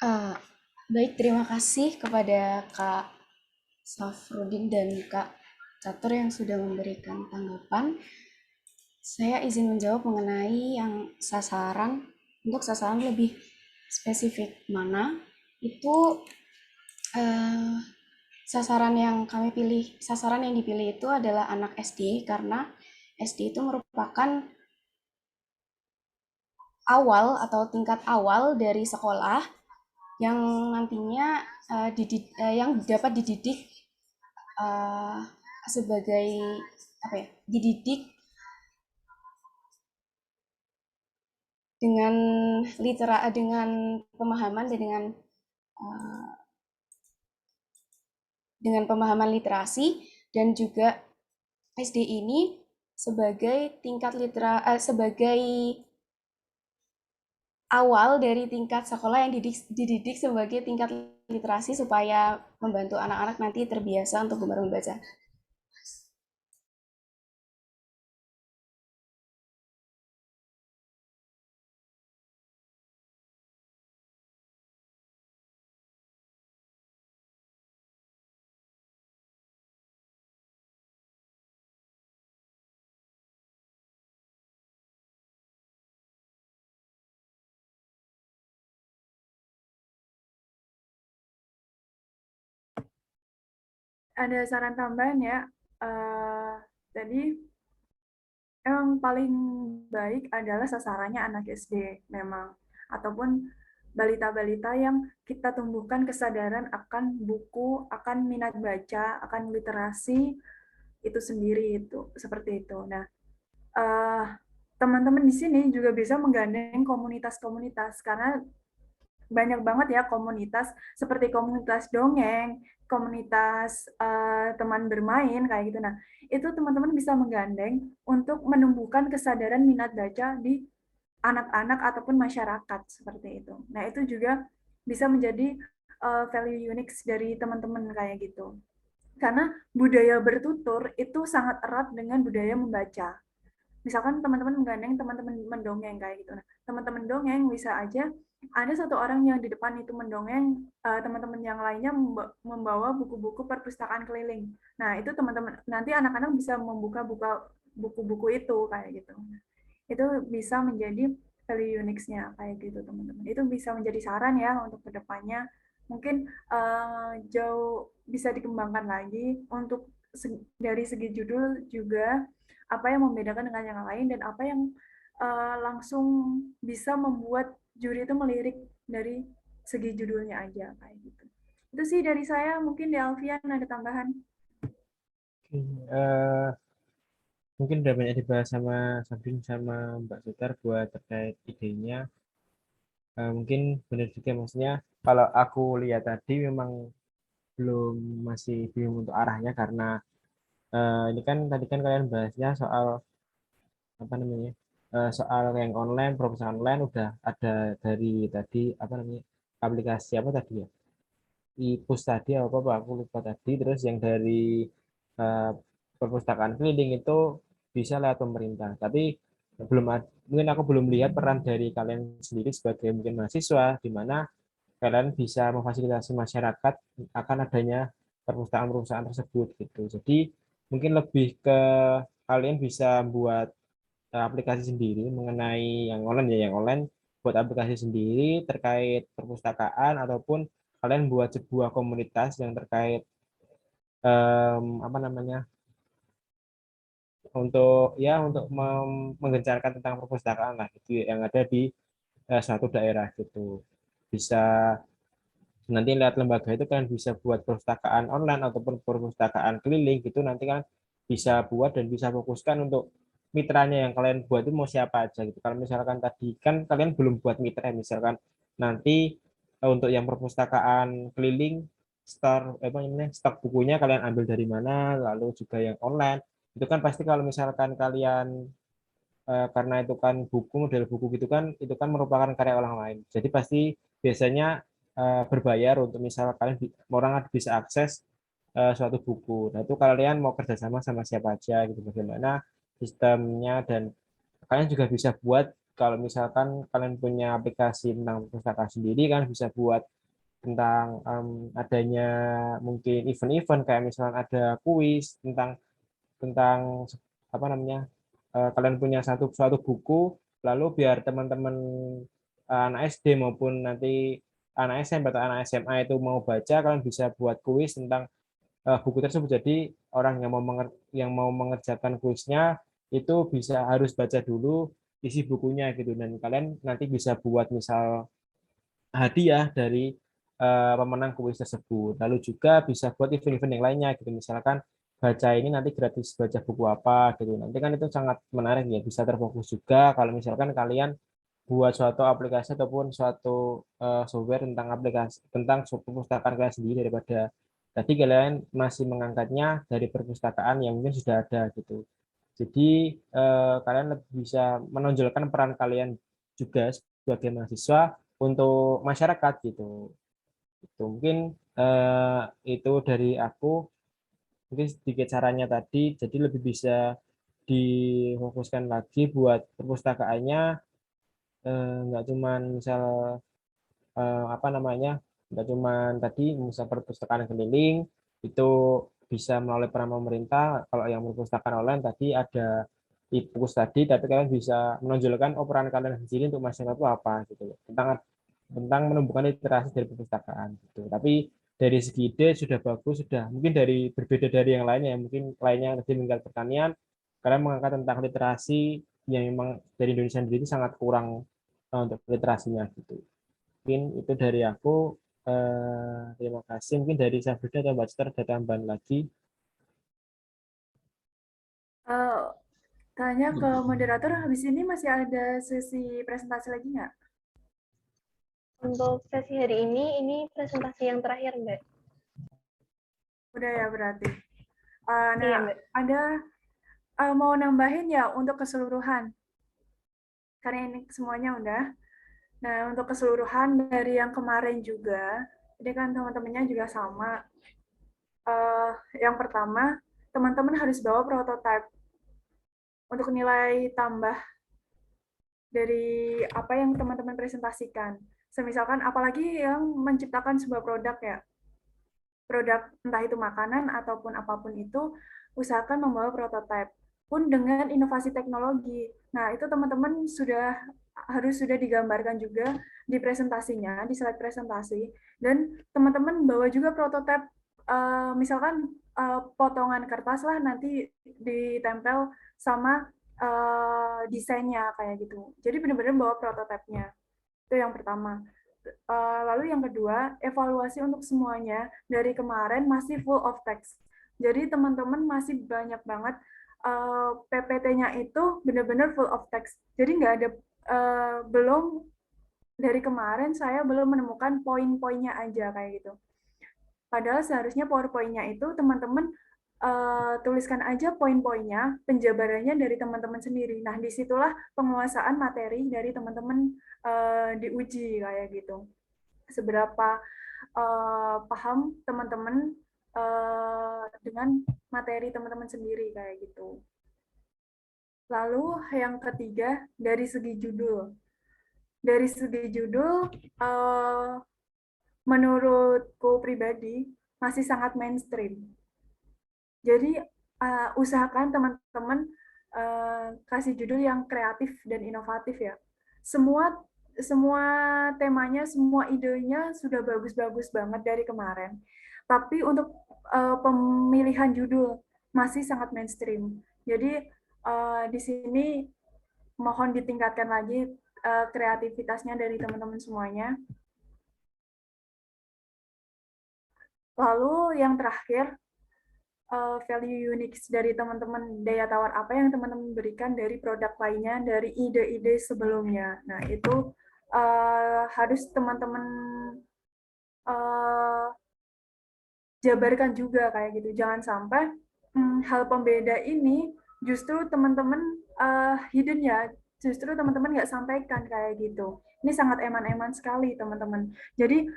Speaker 9: Baik, terima kasih kepada Kak Safrudin dan Kak Catur yang sudah memberikan tanggapan. Saya izin menjawab mengenai yang sasaran. Untuk sasaran lebih spesifik mana, itu sasaran yang dipilih itu adalah anak SD, karena SD itu merupakan awal atau tingkat awal dari sekolah yang nantinya yang dapat dididik sebagai dididik dengan dengan pemahaman dan dengan pemahaman literasi, dan juga SD ini sebagai tingkat sebagai awal dari tingkat sekolah yang dididik sebagai tingkat literasi supaya membantu anak-anak nanti terbiasa untuk gemar membaca.
Speaker 6: Ada saran tambahan ya. Tadi emang paling baik adalah sasarannya anak SD memang, ataupun balita-balita yang kita tumbuhkan kesadaran akan buku, akan minat baca, akan literasi itu sendiri, itu seperti itu. Nah, teman-teman di sini juga bisa menggandeng komunitas-komunitas, karena banyak banget ya komunitas, seperti komunitas dongeng, komunitas teman bermain kayak gitu. Nah, itu teman-teman bisa menggandeng untuk menumbuhkan kesadaran minat baca di anak-anak ataupun masyarakat seperti itu. Nah, itu juga bisa menjadi value unik dari teman-teman kayak gitu. Karena budaya bertutur itu sangat erat dengan budaya membaca. Misalkan teman-teman menggandeng teman-teman mendongeng kayak gitu. Nah, teman-teman dongeng bisa aja ada satu orang yang di depan itu mendongeng, teman-teman yang lainnya membawa buku-buku perpustakaan keliling. Nah, itu teman-teman nanti anak-anak bisa membuka buku-buku itu kayak gitu. Itu bisa menjadi value unique-nya kayak gitu, teman-teman. Itu bisa menjadi saran ya untuk kedepannya. Mungkin jauh bisa dikembangkan lagi untuk dari segi judul juga, apa yang membedakan dengan yang lain dan apa yang langsung bisa membuat juri itu melirik dari segi judulnya aja kayak gitu. Itu sih dari saya. Mungkin di Alfian ada tambahan.
Speaker 7: Mungkin udah banyak dibahas sama Sabrin sama Mbak Sutar buat terkait idenya. Mungkin benar juga, maksudnya kalau aku lihat tadi memang masih belum untuk arahnya, karena ini kan tadi kan kalian bahasnya soal apa namanya, soal yang online, perpustakaan online udah ada dari tadi, apa namanya, aplikasi apa tadi ya, IPUS tadi apa aku lupa tadi. Terus yang dari eh, perpustakaan keliling itu bisa lewat pemerintah, tapi mungkin aku belum lihat peran dari kalian sendiri sebagai mungkin mahasiswa, di mana kalian bisa memfasilitasi masyarakat akan adanya perpustakaan-perpustakaan tersebut gitu. Jadi mungkin lebih ke kalian bisa buat aplikasi sendiri mengenai yang online, ya yang online buat aplikasi sendiri terkait perpustakaan, ataupun kalian buat sebuah komunitas yang terkait apa namanya, untuk menggencarkan tentang perpustakaan lah gitu ya, yang ada di suatu daerah gitu. Bisa nanti lihat lembaga itu kan bisa buat perpustakaan online ataupun perpustakaan keliling gitu, nanti kan bisa buat dan bisa fokuskan untuk mitranya yang kalian buat itu mau siapa aja gitu. Kalau misalkan tadi kan kalian belum buat mitra, misalkan nanti untuk yang perpustakaan keliling stok bukunya kalian ambil dari mana, lalu juga yang online itu kan pasti kalau misalkan kalian karena itu kan buku, model buku gitu kan, itu kan merupakan karya orang lain, jadi pasti biasanya berbayar untuk misal kalian orang bisa akses suatu buku. Nah itu kalian mau kerjasama sama siapa aja gitu, bagaimana sistemnya, dan kalian juga bisa buat kalau misalkan kalian punya aplikasi tentang perpustakaan sendiri, kan bisa buat tentang adanya mungkin event-event kayak misalnya ada kuis tentang apa namanya, kalian punya suatu buku, lalu biar teman-teman anak SD maupun nanti anak SMP atau anak SMA itu mau baca, kalian bisa buat kuis tentang buku tersebut. Jadi orang yang mau mengerjakan kuisnya itu harus baca dulu isi bukunya gitu, dan kalian nanti bisa buat misal hadiah dari pemenang kuis tersebut. Lalu juga bisa buat event-event yang lainnya gitu, misalkan baca ini nanti gratis baca buku apa gitu. Nanti kan itu sangat menarik ya, bisa terfokus juga kalau misalkan kalian buat suatu aplikasi ataupun suatu software tentang aplikasi tentang perpustakaan kalian sendiri, daripada tadi kalian masih mengangkatnya dari perpustakaan yang mungkin sudah ada gitu. Jadi kalian lebih bisa menonjolkan peran kalian juga sebagai mahasiswa untuk masyarakat gitu. Itu mungkin itu dari aku. Mungkin sedikit caranya tadi, jadi lebih bisa difokuskan lagi buat perpustakaannya, nggak cuman misal apa namanya, nggak cuman tadi misal perpustakaan keliling itu bisa melalui peran pemerintah. Kalau yang perpustakaan online tadi ada e-books tadi, tapi kalian bisa menonjolkan peran kalian sendiri untuk masyarakat itu apa gitu, tentang menumbuhkan literasi dari perpustakaan gitu. Tapi dari segi ide sudah bagus, sudah mungkin berbeda dari yang lainnya, mungkin lainnya tadi meninggal pertanian, kalian mengangkat tentang literasi yang memang dari Indonesia sendiri sangat kurang untuk literasinya gitu. Mungkin itu dari aku. Terima kasih. Mungkin dari Safrida atau Mbak Citer ada tambahan lagi.
Speaker 6: Tanya ke moderator, habis ini masih ada sesi presentasi lagi nggak?
Speaker 1: Untuk sesi hari ini presentasi yang terakhir, Mbak.
Speaker 6: Udah ya berarti.
Speaker 1: Iya, Mbak.
Speaker 6: Ada mau nambahin ya untuk keseluruhan? Karena ini semuanya udah. Nah, untuk keseluruhan dari yang kemarin juga, jadi kan teman-temannya juga sama. Yang pertama, teman-teman harus bawa prototipe untuk nilai tambah dari apa yang teman-teman presentasikan. Semisalkan apalagi yang menciptakan sebuah produk ya, produk entah itu makanan ataupun apapun itu, usahakan membawa prototipe pun dengan inovasi teknologi. Nah, itu teman-teman harus sudah digambarkan juga di presentasinya, di slide presentasi, dan teman-teman bawa juga prototipe, misalkan potongan kertas lah nanti ditempel sama desainnya kayak gitu. Jadi benar-benar bawa prototipenya. Itu yang pertama. Lalu yang kedua, evaluasi untuk semuanya dari kemarin masih full of text. Jadi teman-teman masih banyak banget PPT-nya itu benar-benar full of text. Jadi nggak ada, belum dari kemarin saya belum menemukan poin-poinnya aja kayak gitu. Padahal seharusnya PowerPoint-nya itu teman-teman tuliskan aja poin-poinnya, penjabarannya dari teman-teman sendiri. Nah, disitulah penguasaan materi dari teman-teman diuji kayak gitu. Seberapa paham teman-teman dengan materi teman-teman sendiri kayak gitu. Lalu yang ketiga, dari segi judul. Dari segi judul, menurutku pribadi masih sangat mainstream. Jadi usahakan teman-teman kasih judul yang kreatif dan inovatif ya. Semua temanya, semua idenya sudah bagus-bagus banget dari kemarin. Tapi untuk pemilihan judul masih sangat mainstream. Jadi di sini mohon ditingkatkan lagi kreativitasnya dari teman-teman semuanya. Lalu yang terakhir, value unique dari teman-teman, daya tawar apa yang teman-teman berikan dari produk lainnya, dari ide-ide sebelumnya. Nah, itu harus teman-teman jabarkan juga kayak gitu. Jangan sampai hal pembeda ini justru teman-teman hidden ya, justru teman-teman nggak sampaikan kayak gitu. Ini sangat eman-eman sekali teman-teman. Jadi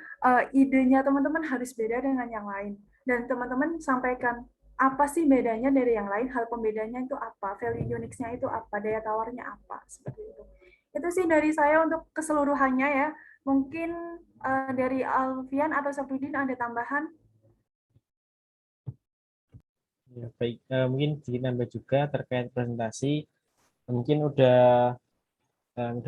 Speaker 6: idenya teman-teman harus beda dengan yang lain. Dan teman-teman sampaikan apa sih bedanya dari yang lain, hal pembedanya itu apa, value unique-nya itu apa, daya tawarnya apa, seperti itu. Itu sih dari saya untuk keseluruhannya ya. Mungkin dari Alfian atau Safrudin ada tambahan?
Speaker 7: Ya, baik, mungkin sedikit nambah juga terkait presentasi. Mungkin udah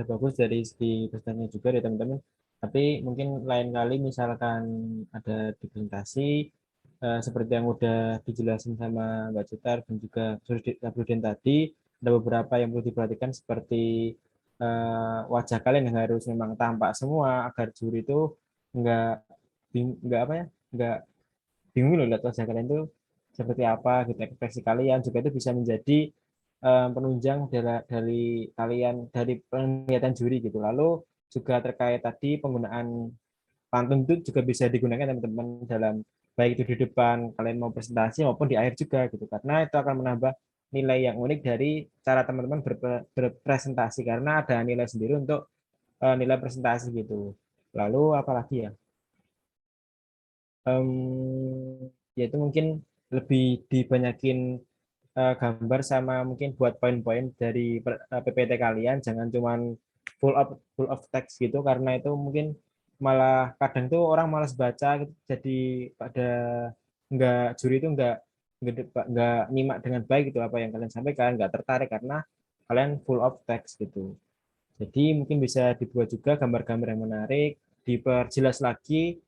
Speaker 7: bagus dari segi presentasinya juga dari teman-teman. Tapi mungkin lain kali misalkan ada di presentasi seperti yang udah dijelasin sama Mbak Citar dan juga Rudin tadi, ada beberapa yang perlu diperhatikan seperti wajah kalian yang harus memang tampak semua agar juri itu nggak nggak apa ya nggak bingung loh lihat wajah kalian itu seperti apa gitu, ekspresi kalian juga itu bisa menjadi penunjang dari kalian dari penglihatan juri gitu. Lalu juga terkait tadi penggunaan pantun itu juga bisa digunakan teman-teman dalam baik itu di depan kalian mau presentasi maupun di akhir juga gitu, karena itu akan menambah nilai yang unik dari cara teman-teman berpresentasi karena ada nilai sendiri untuk nilai presentasi gitu. Lalu apalagi ya? Yaitu mungkin lebih dibanyakin gambar sama mungkin buat poin-poin dari PPT kalian, jangan cuman full of text gitu karena itu mungkin malah kadang tuh orang malas baca gitu, jadi pada nggak juri itu nggak nyimak dengan baik gitu apa yang kalian sampaikan, nggak tertarik karena kalian full of text gitu. Jadi mungkin bisa dibuat juga gambar-gambar yang menarik, diperjelas lagi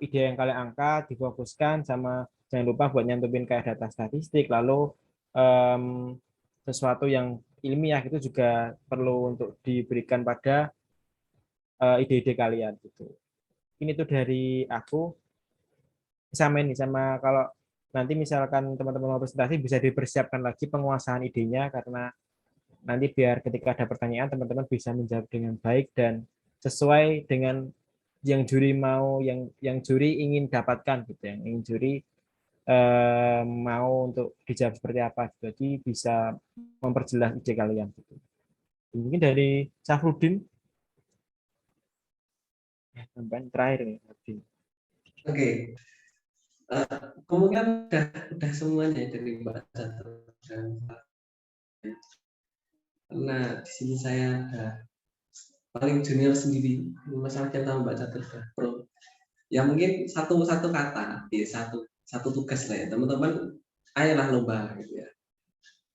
Speaker 7: ide yang kalian angkat, difokuskan sama jangan lupa buat nyantumin kayak data statistik, lalu sesuatu yang ilmiah itu juga perlu untuk diberikan pada ide-ide kalian gitu. Ini tuh dari aku sama ini sama kalau nanti misalkan teman-teman mau presentasi bisa dipersiapkan lagi penguasaan idenya karena nanti biar ketika ada pertanyaan teman-teman bisa menjawab dengan baik dan sesuai dengan yang juri mau yang juri ingin dapatkan gitu, yang ingin juri mau untuk dijawab seperti apa. Jadi bisa memperjelas ide kalian gitu. Mungkin dari Syafruddin tambahan terakhir nih.
Speaker 8: Oke. Kemungkinan udah semuanya dari Mbak Catur dan karena di sini saya ada paling junior sendiri, masalah kita Mbak Catur udah pro. Ya mungkin satu kata, ya satu tugas lah ya teman-teman, ayolah lomba gitu ya.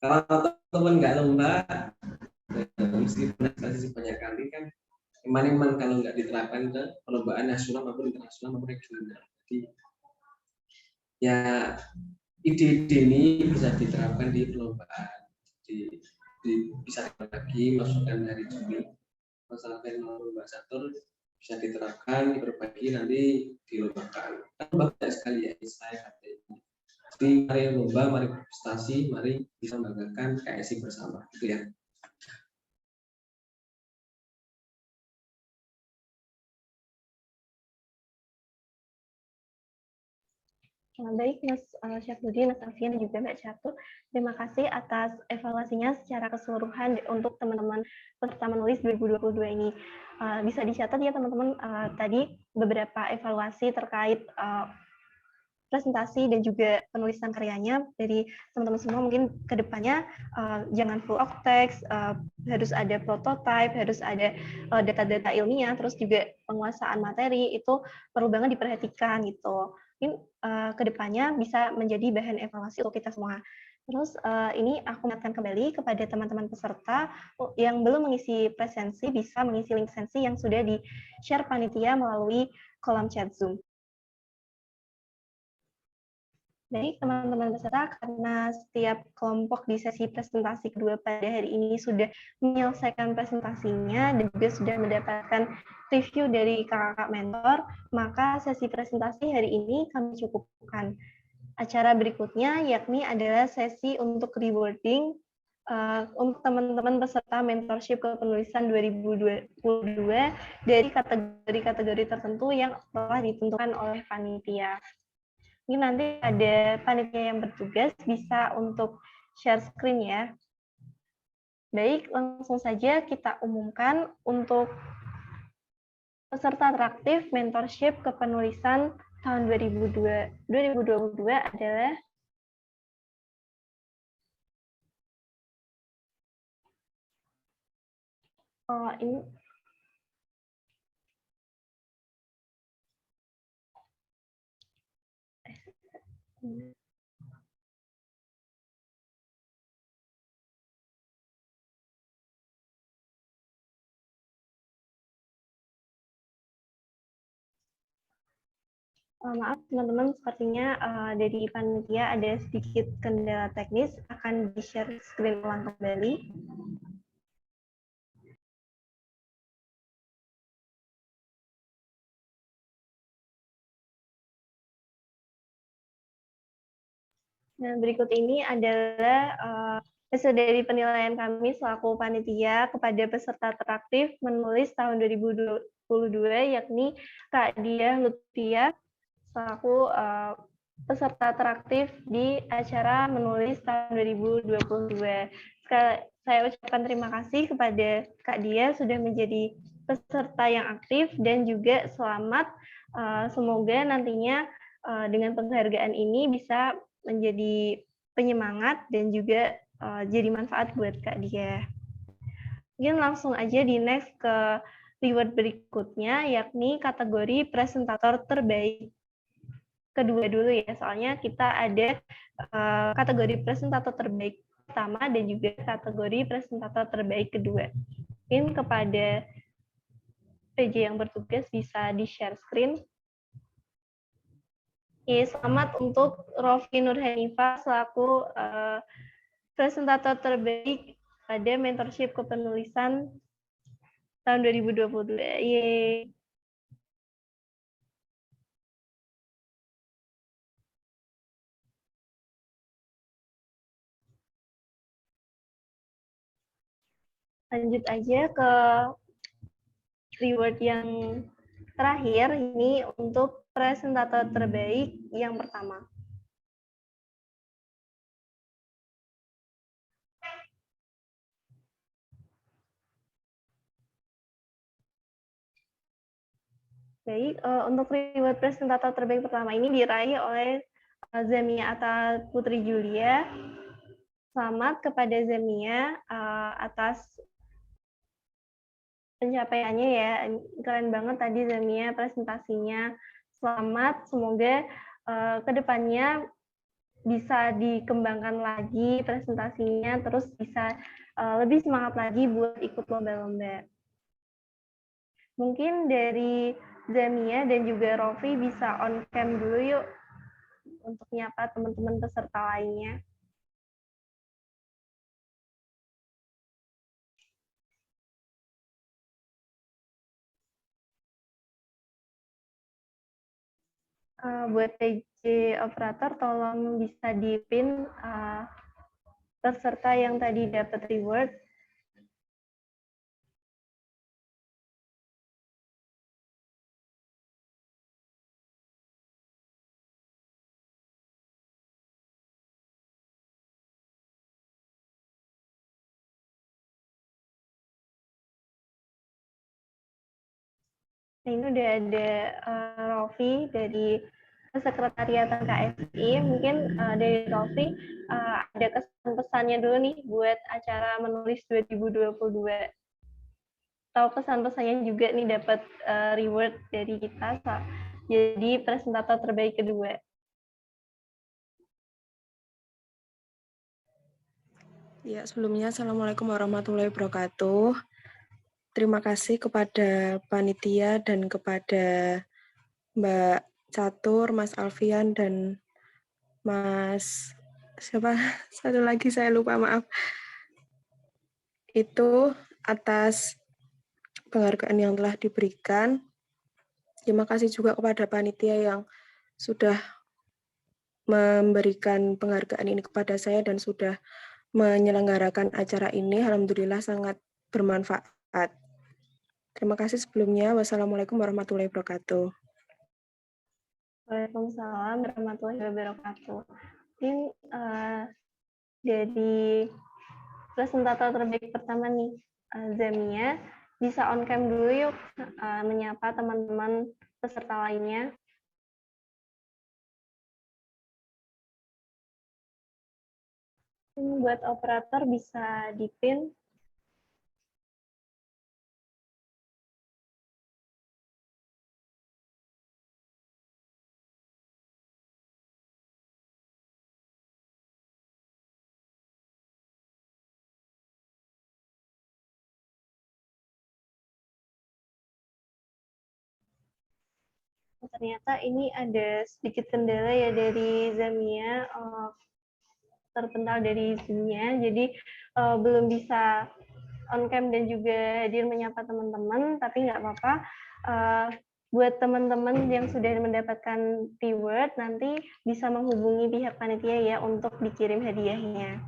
Speaker 8: Kalau teman-teman nggak lomba, meskipun kasih banyak kali kan, iman kalau nggak diterapkan ke perlombaan nasional maupun internasional maupun regional. Jadi ya ide-ide ini bisa diterapkan di perlombaan, bisa lagi masukan dari juri, masalah maupun Mbak Catur bisa diterapkan, diperbaiki nanti dilombakan. Kan banyak sekali ya saya kata ini. Jadi mari lomba, mari prestasi, mari bisa membanggakan KSI bersama, gitu ya.
Speaker 1: Baik, Mas Syafruddin, Mas Alfian, dan juga Mbak Catur. Terima kasih atas evaluasinya secara keseluruhan untuk teman-teman peserta menulis 2022 ini. Bisa dicatat ya teman-teman, tadi beberapa evaluasi terkait presentasi dan juga penulisan karyanya dari teman-teman semua. Mungkin kedepannya jangan full of text, harus ada prototype, harus ada data-data ilmiah, terus juga penguasaan materi itu perlu banget diperhatikan gitu. Mungkin kedepannya bisa menjadi bahan evaluasi untuk kita semua. Terus ini aku ingatkan kembali kepada teman-teman peserta yang belum mengisi presensi bisa mengisi link presensi yang sudah di-share panitia melalui kolom chat Zoom. Baik, teman-teman peserta, karena setiap kelompok di sesi presentasi kedua pada hari ini sudah menyelesaikan presentasinya dan juga sudah mendapatkan review dari kakak mentor, maka sesi presentasi hari ini kami cukupkan. Acara berikutnya yakni adalah sesi untuk rewarding untuk teman-teman peserta mentorship kepenulisan 2022 dari kategori-kategori tertentu yang telah ditentukan oleh panitia. Ini nanti ada panitia yang bertugas bisa untuk share screen ya. Baik, langsung saja kita umumkan untuk peserta atraktif mentorship kepenulisan tahun 2022 adalah Ini maaf teman-teman, sepertinya dari panitia ada sedikit kendala teknis, akan di-share screen ulang kembali. Nah, berikut ini adalah hasil dari penilaian kami selaku panitia kepada peserta teraktif menulis tahun 2022, yakni Kak Diah Lutfia selaku peserta teraktif di acara menulis tahun 2022. Saya ucapkan terima kasih kepada Kak Diah sudah menjadi peserta yang aktif dan juga selamat. Semoga nantinya dengan penghargaan ini bisa menjadi penyemangat dan juga jadi manfaat buat Kak Diah. Mungkin langsung aja di next ke reward berikutnya, yakni kategori presentator terbaik. Kedua dulu ya, soalnya kita ada kategori presentator terbaik pertama dan juga kategori presentator terbaik kedua. Mungkin kepada PJ yang bertugas bisa di-share screen. Selamat untuk Rofi Nurhanifa selaku presentator terbaik pada mentorship kepenulisan tahun 2022. Yeay. Lanjut aja ke reward yang terakhir, ini untuk presentator terbaik yang pertama. Baik, untuk reward presentator terbaik pertama ini diraih oleh Zamia Atta Putri Julia. Selamat kepada Zamia atas pencapaiannya ya. Keren banget tadi Zamia presentasinya. Selamat, semoga kedepannya bisa dikembangkan lagi presentasinya, terus bisa lebih semangat lagi buat ikut lomba-lomba. Mungkin dari Zamia dan juga Rofi bisa on cam dulu yuk untuk nyapa teman-teman peserta lainnya. Buat PJ operator tolong bisa di-pin peserta yang tadi dapat reward. Nah, ini udah ada Rofi dari Sekretariatan KSI. Mungkin dari Rofi ada kesan-pesannya dulu nih buat acara menulis 2022. Tahu pesan-pesannya juga nih dapat reward dari kita jadi presentator terbaik kedua.
Speaker 11: Ya, sebelumnya Assalamualaikum warahmatullahi wabarakatuh. Terima kasih kepada panitia dan kepada Mbak Catur, Mas Alfian, dan Mas siapa? Satu lagi saya lupa, maaf. Itu atas penghargaan yang telah diberikan. Terima kasih juga kepada panitia yang sudah memberikan penghargaan ini kepada saya dan sudah menyelenggarakan acara ini. Alhamdulillah sangat bermanfaat. Terima kasih sebelumnya. Wassalamualaikum warahmatullahi wabarakatuh.
Speaker 1: Waalaikumsalam warahmatullahi wabarakatuh. Mungkin dari presentator terbaik pertama nih, Zamia, bisa on cam dulu yuk menyapa teman-teman peserta lainnya. Buat operator bisa di-pin. Ternyata ini ada sedikit kendala ya dari Zamia, terpental dari Zoom-nya, jadi belum bisa on cam dan juga hadir menyapa teman-teman, tapi nggak apa-apa. Buat teman-teman yang sudah mendapatkan reward, nanti bisa menghubungi pihak panitia ya untuk dikirim hadiahnya.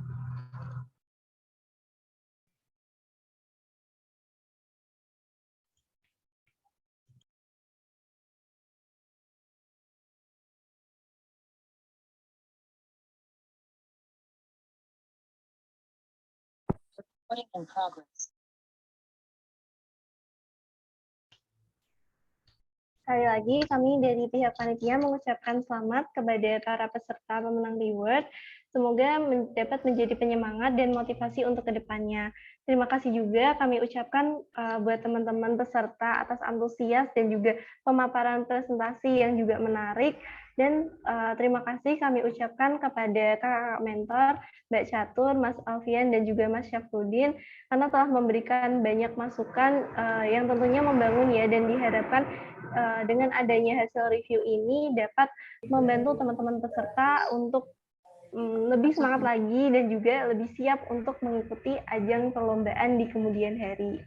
Speaker 1: Sekali lagi, kami dari pihak panitia mengucapkan selamat kepada para peserta pemenang reward. Semoga dapat menjadi penyemangat dan motivasi untuk kedepannya. Terima kasih juga kami ucapkan buat teman-teman peserta atas antusias dan juga pemaparan presentasi yang juga menarik. Dan terima kasih kami ucapkan kepada kakak mentor, Mbak Catur, Mas Alfian, dan juga Mas Syafruddin, karena telah memberikan banyak masukan yang tentunya membangun ya, dan diharapkan dengan adanya hasil review ini dapat membantu teman-teman peserta untuk lebih semangat lagi dan juga lebih siap untuk mengikuti ajang perlombaan di kemudian hari.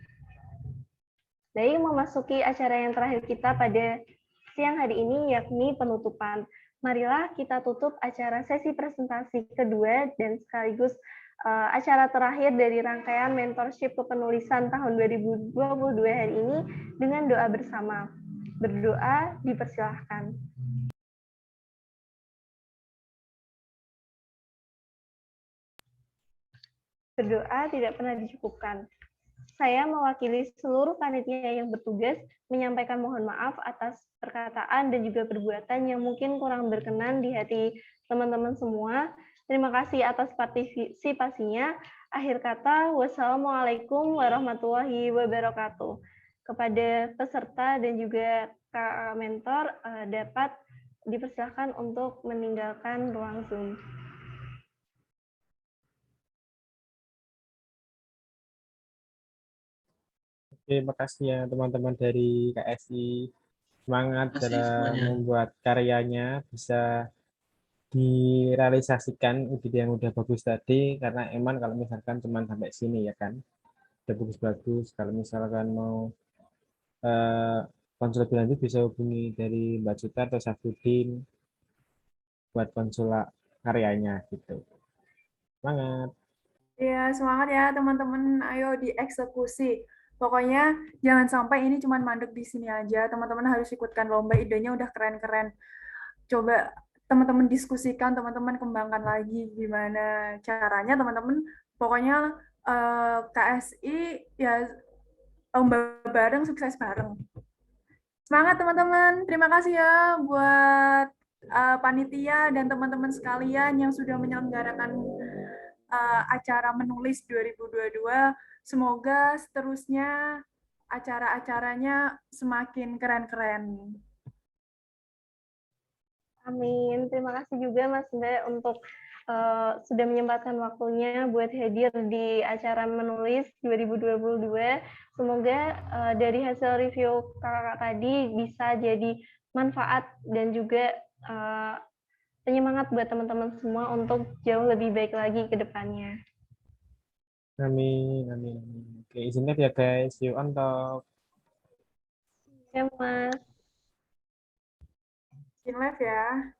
Speaker 1: Baik, memasuki acara yang terakhir kita pada siang hari ini, yakni penutupan. Marilah kita tutup acara sesi presentasi kedua dan sekaligus acara terakhir dari rangkaian mentorship kepenulisan tahun 2022 hari ini dengan doa bersama. Berdoa dipersilahkan. Berdoa tidak pernah dicukupkan. Saya mewakili seluruh panitia yang bertugas menyampaikan mohon maaf atas perkataan dan juga perbuatan yang mungkin kurang berkenan di hati teman-teman semua. Terima kasih atas partisipasinya. Akhir kata, wassalamualaikum warahmatullahi wabarakatuh. Kepada peserta dan juga kakak mentor dapat dipersilakan untuk meninggalkan ruang Zoom.
Speaker 7: Terima kasih ya teman-teman dari KSI. Semangat dalam membuat karyanya, bisa direalisasikan ide yang udah bagus tadi, karena emang kalau misalkan cuma sampai sini ya kan, udah bagus-bagus. Kalau misalkan mau konsul lebih lanjut bisa hubungi dari Mbak Cuta atau Syafruddin buat konsul karyanya gitu. Semangat.
Speaker 6: Ya, semangat ya teman-teman. Ayo dieksekusi. Pokoknya jangan sampai ini cuma mandek di sini aja. Teman-teman harus ikutkan lomba, idenya udah keren-keren. Coba teman-teman diskusikan, teman-teman kembangkan lagi gimana caranya teman-teman. Pokoknya KSI ya lomba bareng, sukses bareng. Semangat teman-teman. Terima kasih ya buat panitia dan teman-teman sekalian yang sudah menyelenggarakan acara menulis 2022. Semoga seterusnya acara-acaranya semakin keren-keren.
Speaker 1: Amin. Terima kasih juga Mas Mbak untuk sudah menyempatkan waktunya buat hadir di acara menulis 2022. Semoga dari hasil review kakak tadi bisa jadi manfaat dan juga penyemangat buat teman-teman semua untuk jauh lebih baik lagi ke depannya.
Speaker 7: Amin, amin. Oke, izinnya ya guys. See you on top.
Speaker 1: Ya, Mas.
Speaker 6: In live ya.